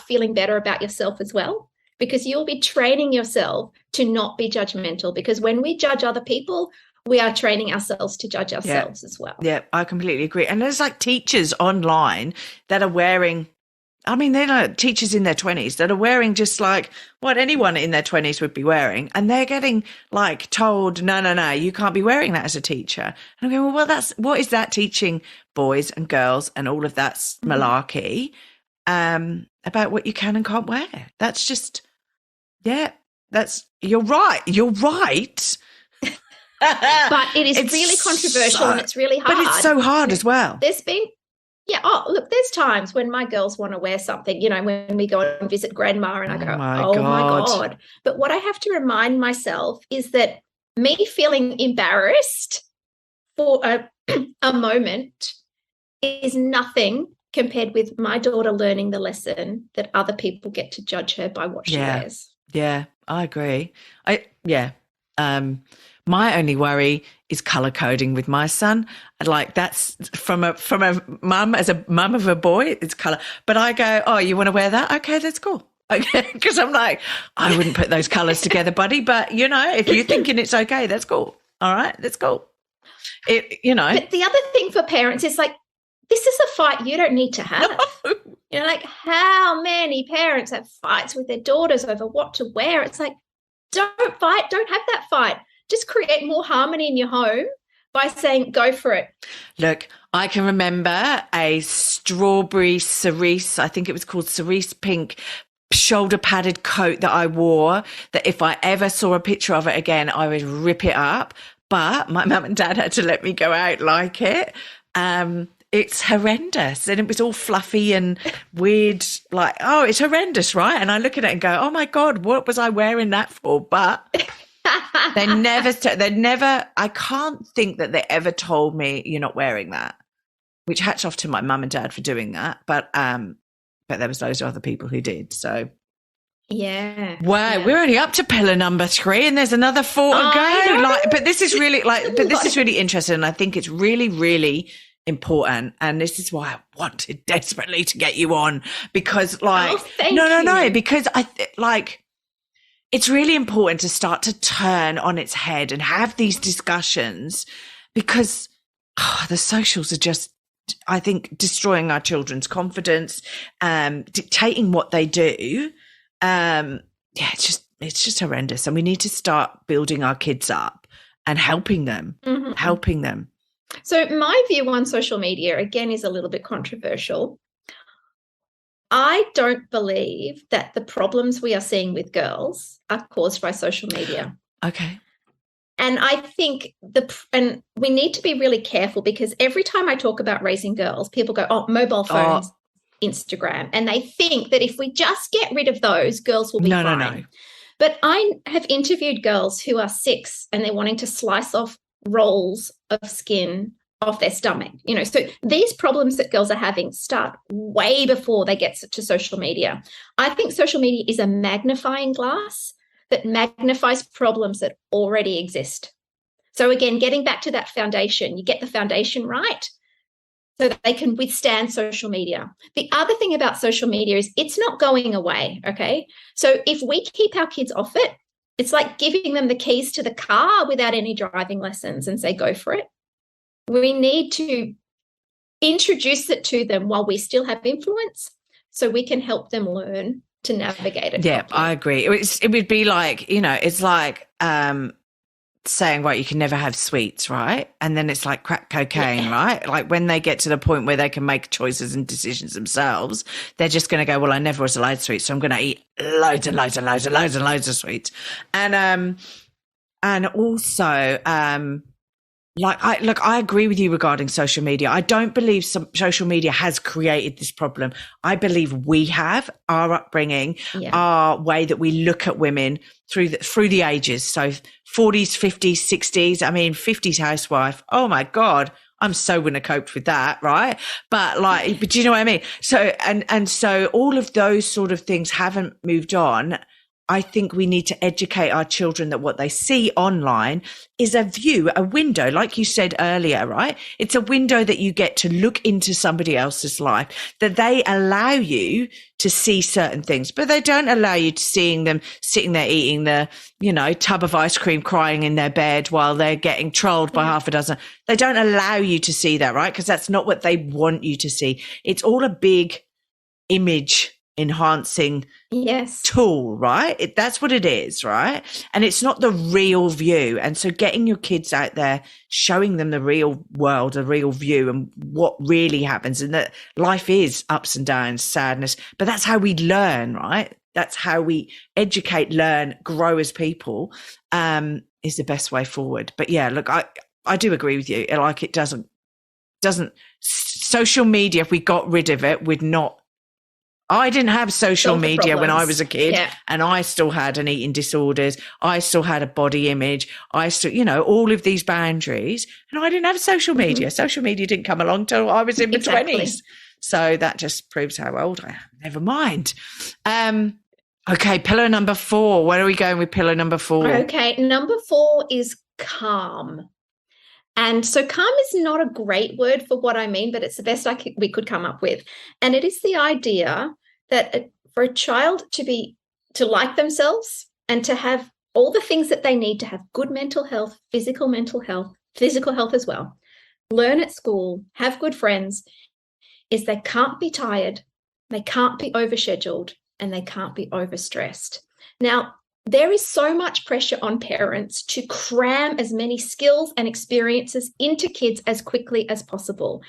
feeling better about yourself as well, because you'll be training yourself to not be judgmental. Because when we judge other people, we are training ourselves to judge ourselves as well. Yeah, I completely agree. And there's teachers online that are wearing, they're teachers in their 20s that are wearing just what anyone in their 20s would be wearing. And they're getting told, no, you can't be wearing that as a teacher. And I'm going, well, what is that teaching boys and girls and all of that malarkey about what you can and can't wear? That's just, you're right. You're right. But it is really controversial and it's really hard. But it's so hard as well. There's been, there's times when my girls want to wear something, when we go and visit grandma and I go, oh my God. But what I have to remind myself is that me feeling embarrassed for a moment is nothing compared with my daughter learning the lesson that other people get to judge her by what she wears. Yeah, I agree. My only worry is color coding with my son. Like that's from a mum, as a mum of a boy, it's color. But I go, oh, you want to wear that? Okay, that's cool. Okay, because I'm like, I wouldn't put those colors together, buddy. But if you're thinking it's okay, that's cool. All right, that's cool. But the other thing for parents is like, this is a fight you don't need to have. No. Like how many parents have fights with their daughters over what to wear? It's like, don't fight. Don't have that fight. Just create more harmony in your home by saying, go for it. Look, I can remember a strawberry cerise, I think it was called cerise pink, shoulder padded coat that I wore, that if I ever saw a picture of it again, I would rip it up. But my mum and dad had to let me go out like it. It's horrendous. And it was all fluffy and weird, like, oh, it's horrendous, right? And I look at it and go, oh my God, what was I wearing that for? But they never, I can't think that they ever told me you're not wearing that, which hats off to my mum and dad for doing that. But there was loads of other people who did. So yeah. Wow, we're only up to pillar number 3 and there's another 4 to go. But this is really this is really interesting. And I think it's really, really important. And this is why I wanted desperately to get you on, because because it's really important to start to turn on its head and have these discussions, because the socials are just, I think, destroying our children's confidence, dictating what they do. It's just horrendous. And we need to start building our kids up and helping them. So my view on social media, again, is a little bit controversial. I don't believe that the problems we are seeing with girls are caused by social media. Okay. And I think and we need to be really careful, because every time I talk about raising girls, people go, oh, mobile phones, Instagram. And they think that if we just get rid of those, girls will be fine. No. But I have interviewed girls who are 6 and they're wanting to slice off rolls of skin off their stomach. So these problems that girls are having start way before they get to social media. I think social media is a magnifying glass that magnifies problems that already exist. So again, getting back to that foundation, you get the foundation right so that they can withstand social media. The other thing about social media is it's not going away, okay? So if we keep our kids off it, it's like giving them the keys to the car without any driving lessons and say, go for it. We need to introduce it to them while we still have influence so we can help them learn to navigate it. Yeah, properly. I agree. It would be like, it's like saying, right, you can never have sweets, right? And then it's like crack cocaine, right? Like when they get to the point where they can make choices and decisions themselves, they're just going to go, well, I never was allowed sweets, so I'm going to eat loads and loads and loads and loads and loads of sweets. And also, I agree with you regarding social media. I don't believe social media has created this problem. I believe we have, our upbringing, our way that we look at women through the ages. So 40s, 50s, 60s. I mean, 50s housewife. Oh my God, I'm so wouldn't have coped with that, right? But do you know what I mean? So and so all of those sort of things haven't moved on. I think we need to educate our children that what they see online is a window, like you said earlier, right? It's a window that you get to look into somebody else's life, that they allow you to see certain things, but they don't allow you to seeing them sitting there eating the, tub of ice cream, crying in their bed while they're getting trolled by half a dozen. They don't allow you to see that, right? Because that's not what they want you to see. It's all a big image enhancing tool, right? That's what it is, right? And it's not the real view. And so getting your kids out there, showing them the real world, the real view and what really happens, and that life is ups and downs, sadness, but that's how we learn, right? that's how we educate, learn, grow as people, is the best way forward. But yeah, look, I do agree with you. Like, it doesn't social media, if we got rid of it, I didn't have social media when I was a kid, and I still had an eating disorders. I still had a body image. I still, all of these boundaries, and I didn't have social media. Mm-hmm. Social media didn't come along till I was in my 20s. So that just proves how old I am. Never mind. Okay, pillar number 4. Where are we going with pillar number 4? Okay, number 4 is calm. And so calm is not a great word for what I mean, but it's the best we could come up with. And it is the idea that for a child to like themselves and to have all the things that they need to have good mental health, physical health as well, learn at school, have good friends, is they can't be tired, they can't be overscheduled, and they can't be overstressed. Now, there is so much pressure on parents to cram as many skills and experiences into kids as quickly as possible.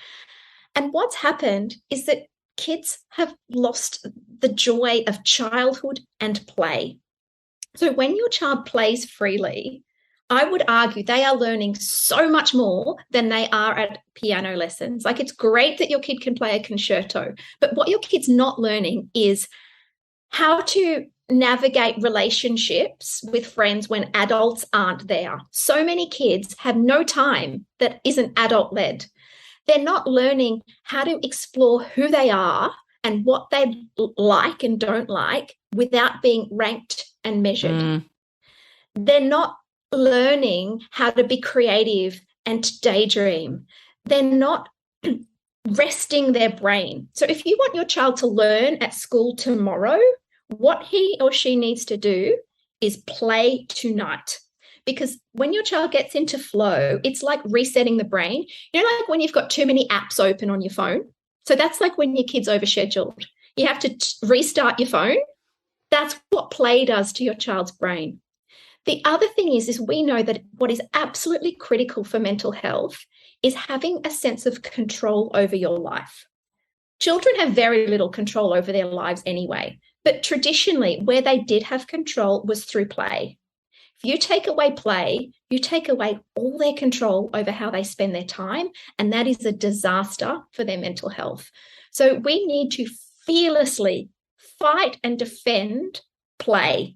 And what's happened is that kids have lost the joy of childhood and play. So when your child plays freely, I would argue they are learning so much more than they are at piano lessons. Like, it's great that your kid can play a concerto, but what your kid's not learning is how to navigate relationships with friends when adults aren't there. So many kids have no time that isn't adult-led. They're not learning how to explore who they are and what they like and don't like without being ranked and measured. They're not learning how to be creative and to daydream. They're not resting their brain. So if you want your child to learn at school tomorrow, what he or she needs to do is play tonight. Because when your child gets into flow, it's like resetting the brain. Like when you've got too many apps open on your phone. So that's like when your kid's overscheduled. You have to restart your phone. That's what play does to your child's brain. The other thing is we know that what is absolutely critical for mental health is having a sense of control over your life. Children have very little control over their lives anyway. But traditionally, where they did have control was through play. If you take away play, you take away all their control over how they spend their time, and that is a disaster for their mental health. So we need to fearlessly fight and defend play.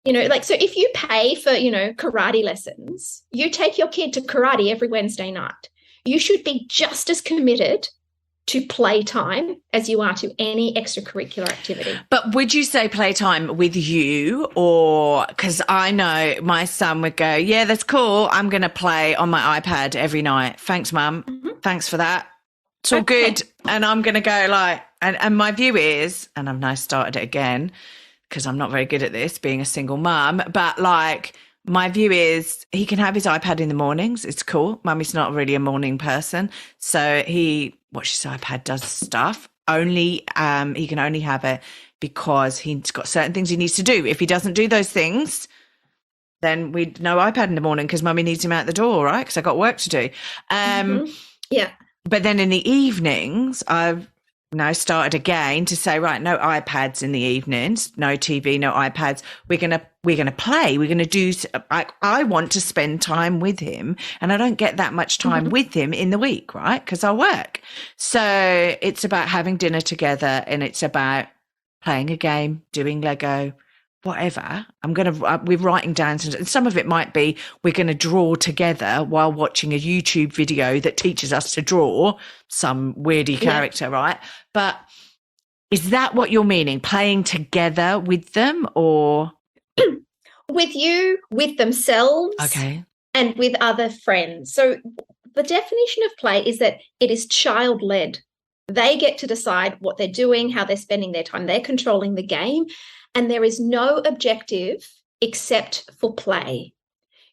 So if you pay for, karate lessons, you take your kid to karate every Wednesday night. You should be just as committed to playtime as you are to any extracurricular activity. But would you say playtime with you, or because I know my son would go, yeah, that's cool, I'm going to play on my iPad every night. Thanks, Mum. Mm-hmm. Thanks for that. It's all good. And I'm going to go and my view is, and I've now started it again because I'm not very good at this being a single mum, but my view is he can have his iPad in the mornings. It's cool. Mummy's not really a morning person. So he watches his iPad, does stuff. He can only have it because he's got certain things he needs to do. If he doesn't do those things, then no iPad in the morning because Mummy needs him out the door, right? Because I got work to do. Yeah. But then in the evenings, I've now started again to say, right, no iPads in the evenings, no TV, no iPads. We're gonna play. We're gonna do. I want to spend time with him, and I don't get that much time with him in the week, right? Because I work. So it's about having dinner together, and it's about playing a game, doing Lego, whatever. We're writing down some of it might be we're going to draw together while watching a YouTube video that teaches us to draw some weirdy character, right? But is that what you're meaning? Playing together with them, or with you, with themselves, and with other friends? So the definition of play is that it is child-led. They get to decide what they're doing, how they're spending their time. They're controlling the game. And there is no objective except for play.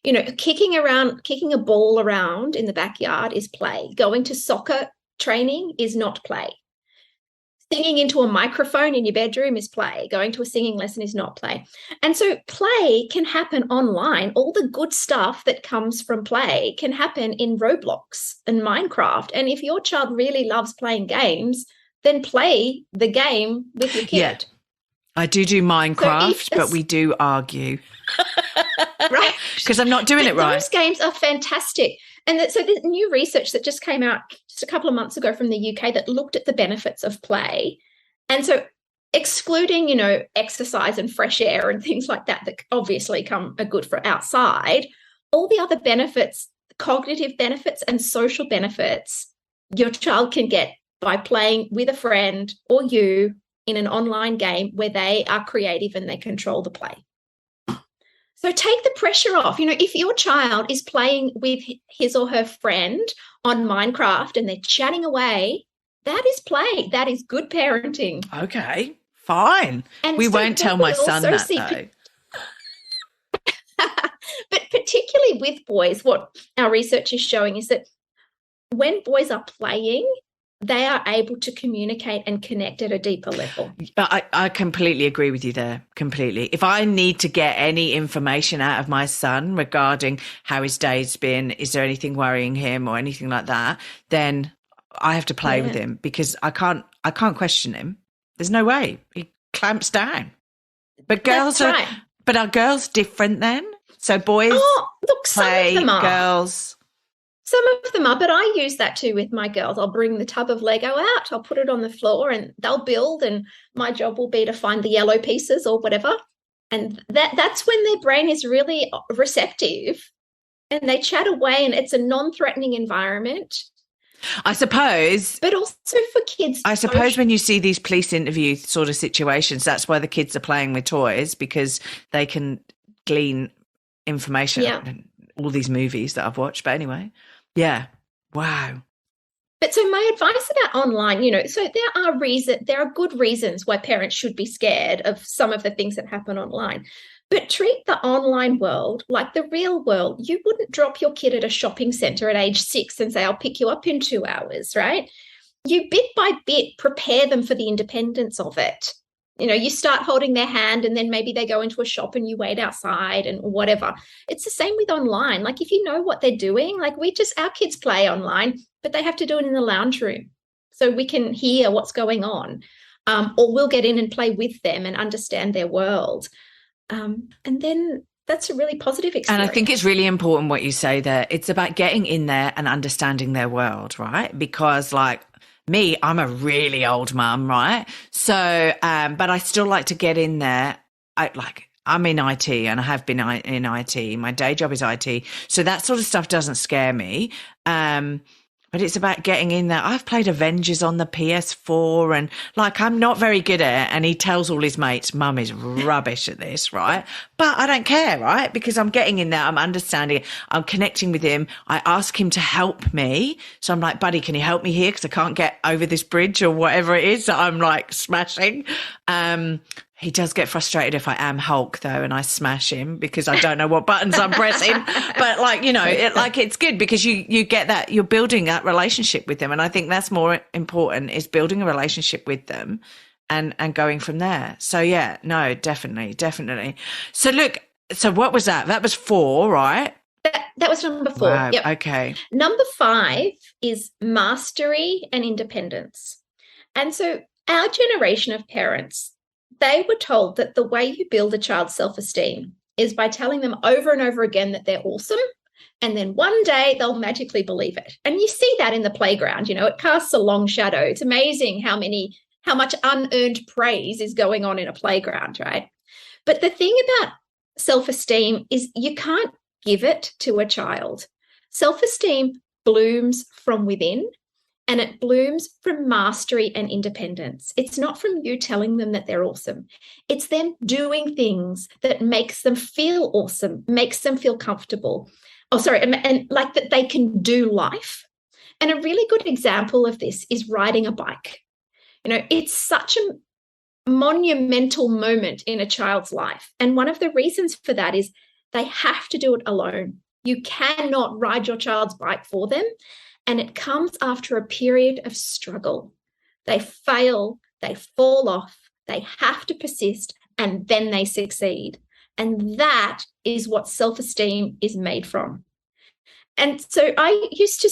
Kicking a ball around in the backyard is play. Going to soccer training is not play. Singing into a microphone in your bedroom is play. Going to a singing lesson is not play. And so play can happen online. All the good stuff that comes from play can happen in Roblox and Minecraft. And if your child really loves playing games, then play the game with your kid. Yeah. I do Minecraft, but we do argue. Right. Because I'm not doing it right. Those games are fantastic. And so there's new research that just came out just a couple of months ago from the UK that looked at the benefits of play. And so excluding, exercise and fresh air and things like that obviously are good for outside, all the other benefits, cognitive benefits and social benefits your child can get by playing with a friend or you in an online game where they are creative and they control the play. So take the pressure off. If your child is playing with his or her friend on Minecraft and they're chatting away, that is play. That is good parenting. Okay, fine. And we won't tell my son that, though. But particularly with boys, what our research is showing is that when boys are playing, they are able to communicate and connect at a deeper level. I completely agree with you there, completely. If I need to get any information out of my son regarding how his day's been, is there anything worrying him or anything like that, then I have to play with him because I can't question him. There's no way. He clamps down. But but are girls different then? So boys play, some of them are. Girls. Some of them are, but I use that too with my girls. I'll bring the tub of Lego out, I'll put it on the floor and they'll build, and my job will be to find the yellow pieces or whatever. And that's when their brain is really receptive and they chat away and it's a non-threatening environment. I suppose. But also for kids. I suppose when you see these police interview sort of situations, that's why the kids are playing with toys, because they can glean information. Yeah. All these movies that I've watched. But anyway, yeah. Wow. But so my advice about online, so there are good reasons why parents should be scared of some of the things that happen online. But treat the online world like the real world. You wouldn't drop your kid at a shopping centre at age 6 and say, I'll pick you up in 2 hours, right? You bit by bit prepare them for the independence of it. You start holding their hand and then maybe they go into a shop and you wait outside and whatever. It's the same with online. Like if you know what they're doing, like our kids play online, but they have to do it in the lounge room so we can hear what's going on. Or we'll get in and play with them and understand their world. And then that's a really positive experience. And I think it's really important what you say there. It's about getting in there and understanding their world, right? Because me, I'm a really old mum, right? So, but I still like to get in there. I'm in IT and I have been in IT. My day job is IT. So that sort of stuff doesn't scare me. But it's about getting in there. I've played Avengers on the PS4 and I'm not very good at it. And he tells all his mates, Mum is rubbish at this, right? But I don't care, right? Because I'm getting in there. I'm understanding it. I'm connecting with him. I ask him to help me. So I'm like, buddy, can you help me here? Because I can't get over this bridge or whatever it is that I'm smashing. He does get frustrated if I am Hulk though, and I smash him because I don't know what buttons I'm pressing. But it's good because you get that, you're building that relationship with them. And I think that's more important, is building a relationship with them and going from there. So yeah, no, definitely. So look, so what was that? That was 4, right? That was number 4. Wow, yep. Okay. Number 5 is mastery and independence. And so our generation of parents, they were told that the way you build a child's self-esteem is by telling them over and over again that they're awesome, and then one day they'll magically believe it. And you see that in the playground, it casts a long shadow. It's amazing how much unearned praise is going on in a playground, right? But the thing about self-esteem is you can't give it to a child. Self-esteem blooms from within. And it blooms from mastery and independence. It's not from you telling them that they're awesome. It's them doing things that makes them feel awesome, makes them feel comfortable. And that they can do life. And a really good example of this is riding a bike. It's such a monumental moment in a child's life. And one of the reasons for that is they have to do it alone. You cannot ride your child's bike for them. And it comes after a period of struggle. They fail, they fall off, they have to persist, and then they succeed. And that is what self-esteem is made from. And so I used to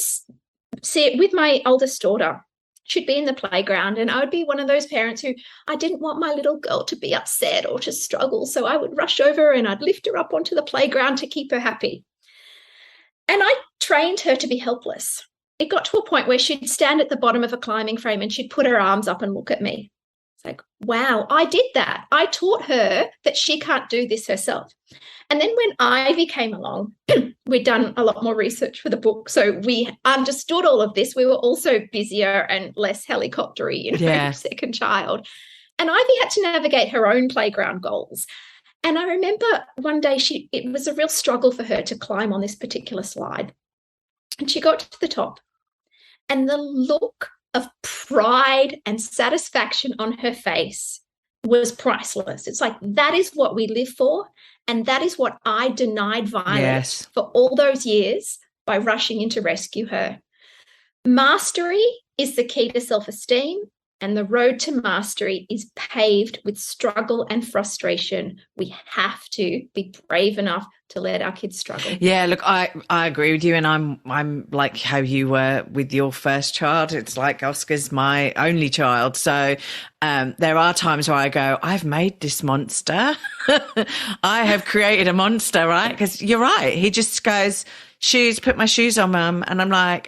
see it with my oldest daughter. she'd be in the playground, and I would be one of those parents who, I didn't want my little girl to be upset or to struggle. So I would rush over and I'd lift her up onto the playground to keep her happy. And I trained her to be helpless. It got to a point where she'd stand at the bottom of a climbing frame and she'd put her arms up and look at me. It's like, wow, I did that. I taught her that she can't do this herself. And then when Ivy came along, we'd done a lot more research for the book. So we understood all of this. We were also busier and less helicoptery, second child. And Ivy had to navigate her own playground goals. And I remember one day it was a real struggle for her to climb on this particular slide. And she got to the top. And the look of pride and satisfaction on her face was priceless. It's like, that is what we live for. And that is what I denied Violet for all those years by rushing in to rescue her. Mastery is the key to self-esteem, and the road to mastery is paved with struggle and frustration. We have to be brave enough to let our kids struggle. Yeah, look, I agree with you, and I'm like how you were with your first child. It's like Oscar's my only child, so there are times where I go, I've made this monster. I have created a monster, right? Because you're right. He just goes, shoes, put my shoes on, Mum. And I'm like,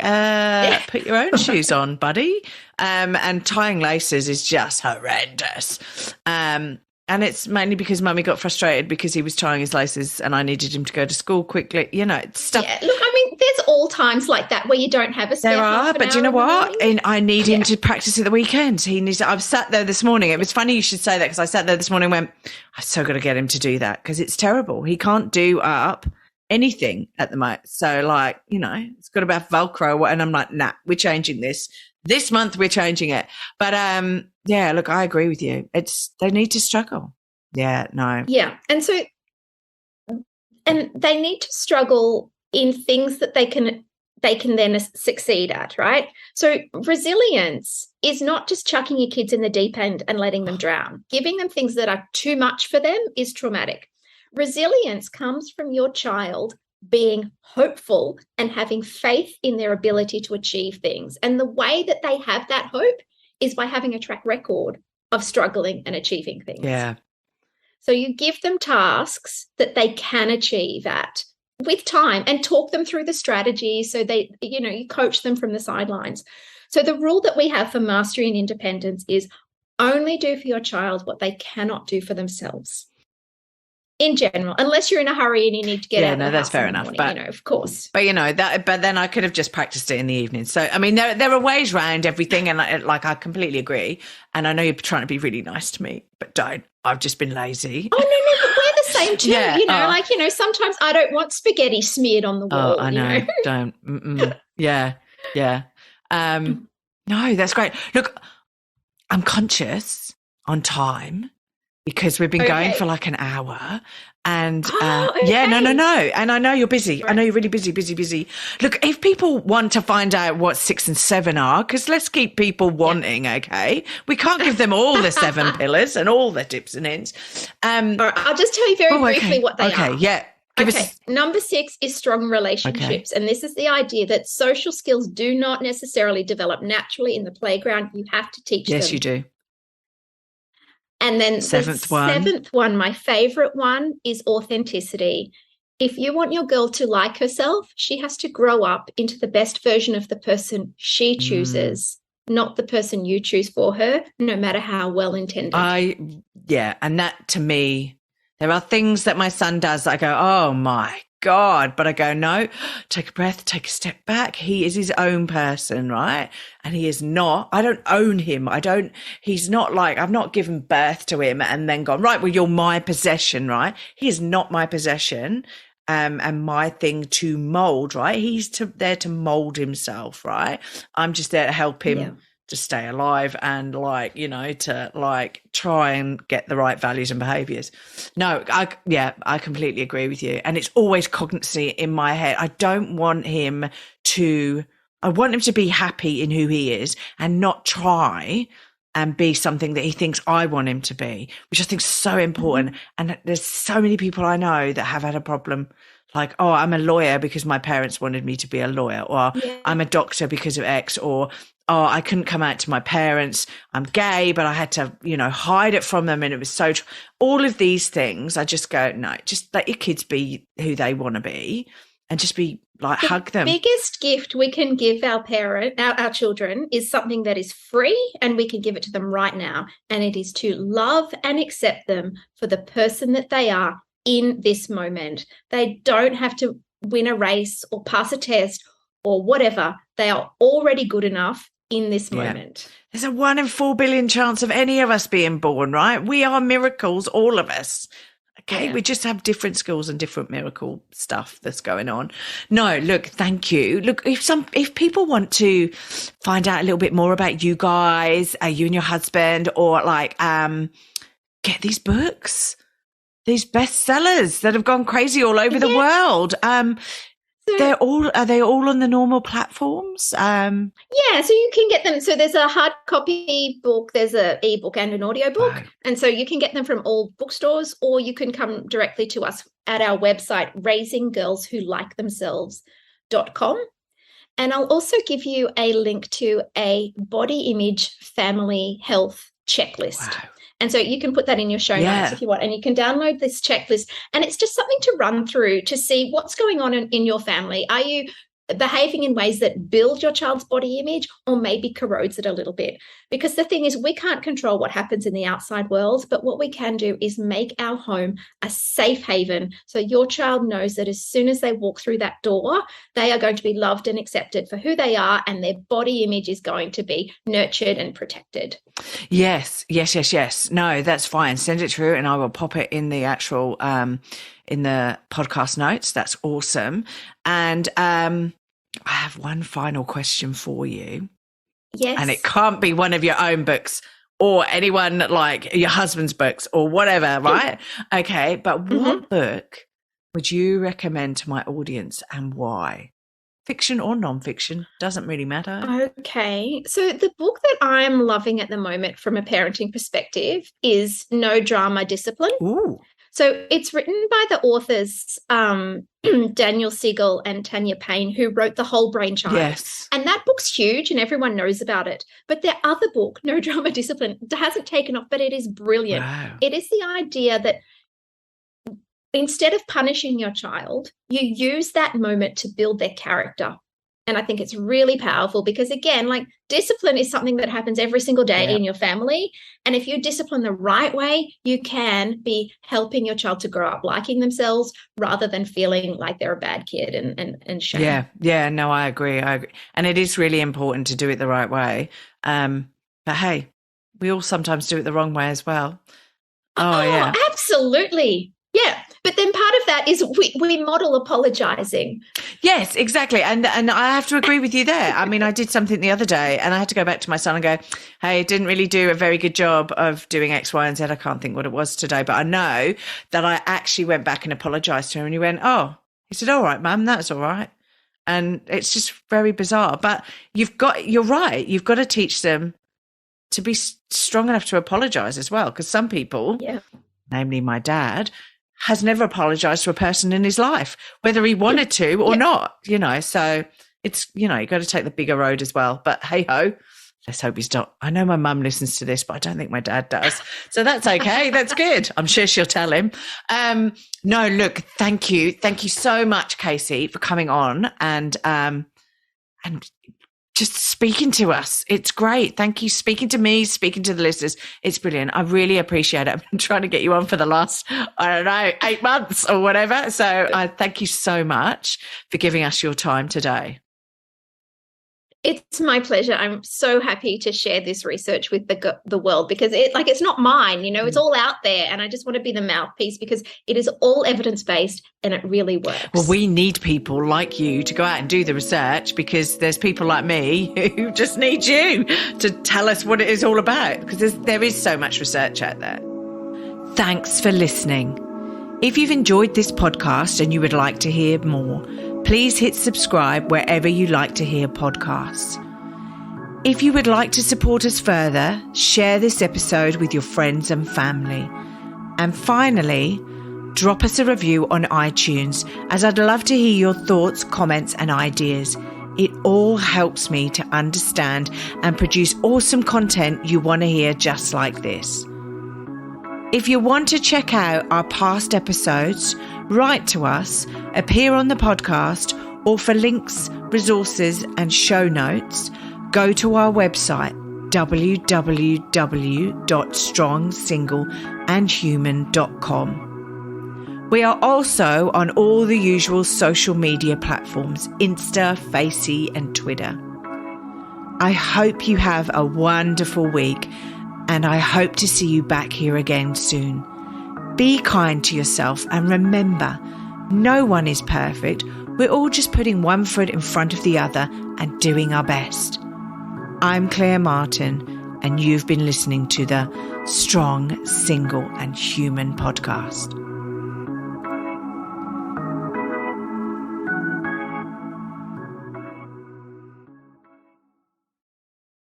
put your own shoes on, buddy. And tying laces is just horrendous. And it's mainly because Mummy got frustrated because he was tying his laces and I needed him to go to school quickly. Stuff. Yeah, look, I mean, there's all times like that where you don't have a spare. There are, but do you know what? And I need him to practice at the weekends. I've sat there this morning. It was funny you should say that, because I sat there this morning and went, I've so got to get him to do that, because it's terrible. He can't do up anything at the moment. So it's got about Velcro, and I'm like, nah, we're changing this. This month we're changing it. But look, I agree with you. They need to struggle. Yeah, no. Yeah. And they need to struggle in things that they can then succeed at, right? So resilience is not just chucking your kids in the deep end and letting them drown. Giving them things that are too much for them is traumatic. Resilience comes from your child being hopeful and having faith in their ability to achieve things. And the way that they have that hope is by having a track record of struggling and achieving things. Yeah. So you give them tasks that they can achieve at with time and talk them through the strategy. So you coach them from the sidelines. So the rule that we have for mastery and independence is only do for your child what they cannot do for themselves. In general, unless you're in a hurry and you need to get out of the house. That's fair enough. Morning, but of course. But but then I could have just practiced it in the evening. So I mean, there are ways around everything, and I completely agree. And I know you're trying to be really nice to me, but don't. I've just been lazy. Oh no, but we're the same too. Yeah, sometimes I don't want spaghetti smeared on the wall. Oh, I know. Don't. Mm-mm. Yeah. No, that's great. Look, I'm conscious on time, because we've been going for like an hour, and no. And I know you're busy. Right. I know you're really busy. Look, if people want to find out what 6 and 7 are, because let's keep people wanting, okay? We can't give them all the 7 pillars and all the tips and hints. I'll just tell you very briefly what they are. Okay, yeah. Number 6 is strong relationships. Okay. And this is the idea that social skills do not necessarily develop naturally in the playground. You have to teach them. Yes, you do. And then seventh one, my favorite one, is authenticity. If you want your girl to like herself, she has to grow up into the best version of the person she chooses, not the person you choose for her, no matter how well intended. And that, to me, there are things that my son does that I go, oh my God, but I go, no, take a breath, take a step back. He is his own person, right? And he is not, I don't own him. He's not like, I've not given birth to him and then gone, right, well, you're my possession, right? He is not my possession and my thing to mold, right? He's there to mold himself, right? I'm just there to help him to stay alive and to try and get the right values and behaviors. No, I completely agree with you. And it's always constantly in my head. I want him to be happy in who he is and not try and be something that he thinks I want him to be, which I think is so important. And there's so many people I know that have had a problem like, oh, I'm a lawyer because my parents wanted me to be a lawyer, or I'm a doctor because of X, or, oh, I couldn't come out to my parents. I'm gay, but I had to, hide it from them. And it was so, all of these things, I just go, no, just let your kids be who they want to be and just be like, hug them. The biggest gift we can give our children is something that is free, and we can give it to them right now. And it is to love and accept them for the person that they are in this moment. They don't have to win a race or pass a test or whatever. They are already good enough in this moment. There's a 1 in 4 billion chance of any of us being born, right? We are miracles, all of us. Okay, we just have different skills and different miracle stuff that's going on. No, look, thank you. Look, if people want to find out a little bit more about you guys, you and your husband, or like get these books, these bestsellers that have gone crazy all over the world. Are they all on the normal platforms? Yeah, so you can get them. So there's a hard copy book, there's an ebook and an audiobook. Right. And so you can get them from all bookstores, or you can come directly to us at our website, raisinggirlswholikethemselves.com. And I'll also give you a link to a body image family health checklist. Wow. And so you can put that in your show notes if you want, and you can download this checklist. And it's just something to run through to see what's going on in your family. Are you behaving in ways that build your child's body image, or maybe corrodes it a little bit? Because the thing is, we can't control what happens in the outside world, but what we can do is make our home a safe haven, so your child knows that as soon as they walk through that door, they are going to be loved and accepted for who they are, and their body image is going to be nurtured and protected. Yes. No, that's fine. Send it through and I will pop it in the actual in the podcast notes. That's awesome. And I have one final question for you. Yes. And it can't be one of your own books or anyone like your husband's books or whatever, right? Okay. But what book would you recommend to my audience, and why? Fiction or non-fiction, doesn't really matter. Okay. So the book that I'm loving at the moment from a parenting perspective is No Drama Discipline. Ooh. So it's written by the authors Daniel Siegel and Tanya Payne, who wrote The Whole Brain Child. Yes. And that book's huge and everyone knows about it. But their other book, No Drama Discipline, hasn't taken off, but it is brilliant. Wow. It is the idea that instead of punishing your child, you use that moment to build their character. And I think it's really powerful because, again, like, discipline is something that happens every single day in your family. And if you discipline the right way, you can be helping your child to grow up liking themselves rather than feeling like they're a bad kid and shame. Yeah. No, I agree. And it is really important to do it the right way. But hey, we all sometimes do it the wrong way as well. Oh yeah. Absolutely. Yeah. But then part of that is we model apologizing. Yes, exactly. And I have to agree with you there. I mean, I did something the other day and I had to go back to my son and go, hey, didn't really do a very good job of doing X, Y, and Z. I can't think what it was today, but I know that I actually went back and apologized to him, and he went, oh, he said, all right, Mum, that's all right. And it's just very bizarre. But you're right. You've got to teach them to be strong enough to apologize as well. Because some people, namely my dad, has never apologized to a person in his life, whether he wanted to or not, so it's, you got to take the bigger road as well. But hey ho, let's hope he's not. I know my mum listens to this, but I don't think my dad does. So that's okay. That's good. I'm sure she'll tell him. No, look, thank you. Thank you so much, Kasey, for coming on and just speaking to us. It's great. Thank you. Speaking to me, speaking to the listeners. It's brilliant. I really appreciate it. I've been trying to get you on for the last, 8 months or whatever. So I thank you so much for giving us your time today. It's my pleasure. I'm so happy to share this research with the world because it's not mine, it's all out there, and I just want to be the mouthpiece because it is all evidence-based and it really works. Well, we need people like you to go out and do the research because there's people like me who just need you to tell us what it is all about because there is so much research out there. Thanks for listening. If you've enjoyed this podcast and you would like to hear more, please hit subscribe wherever you like to hear podcasts. If you would like to support us further, share this episode with your friends and family. And finally, drop us a review on iTunes, as I'd love to hear your thoughts, comments and ideas. It all helps me to understand and produce awesome content you want to hear just like this. If you want to check out our past episodes, write to us, appear on the podcast, or for links, resources and show notes, go to our website www.strongsingleandhuman.com. We are also on all the usual social media platforms, Insta, Facey and Twitter. I hope you have a wonderful week, and I hope to see you back here again soon. Be kind to yourself, and remember, no one is perfect. We're all just putting one foot in front of the other and doing our best. I'm Claire Martin, and you've been listening to the Strong, Single and Human podcast.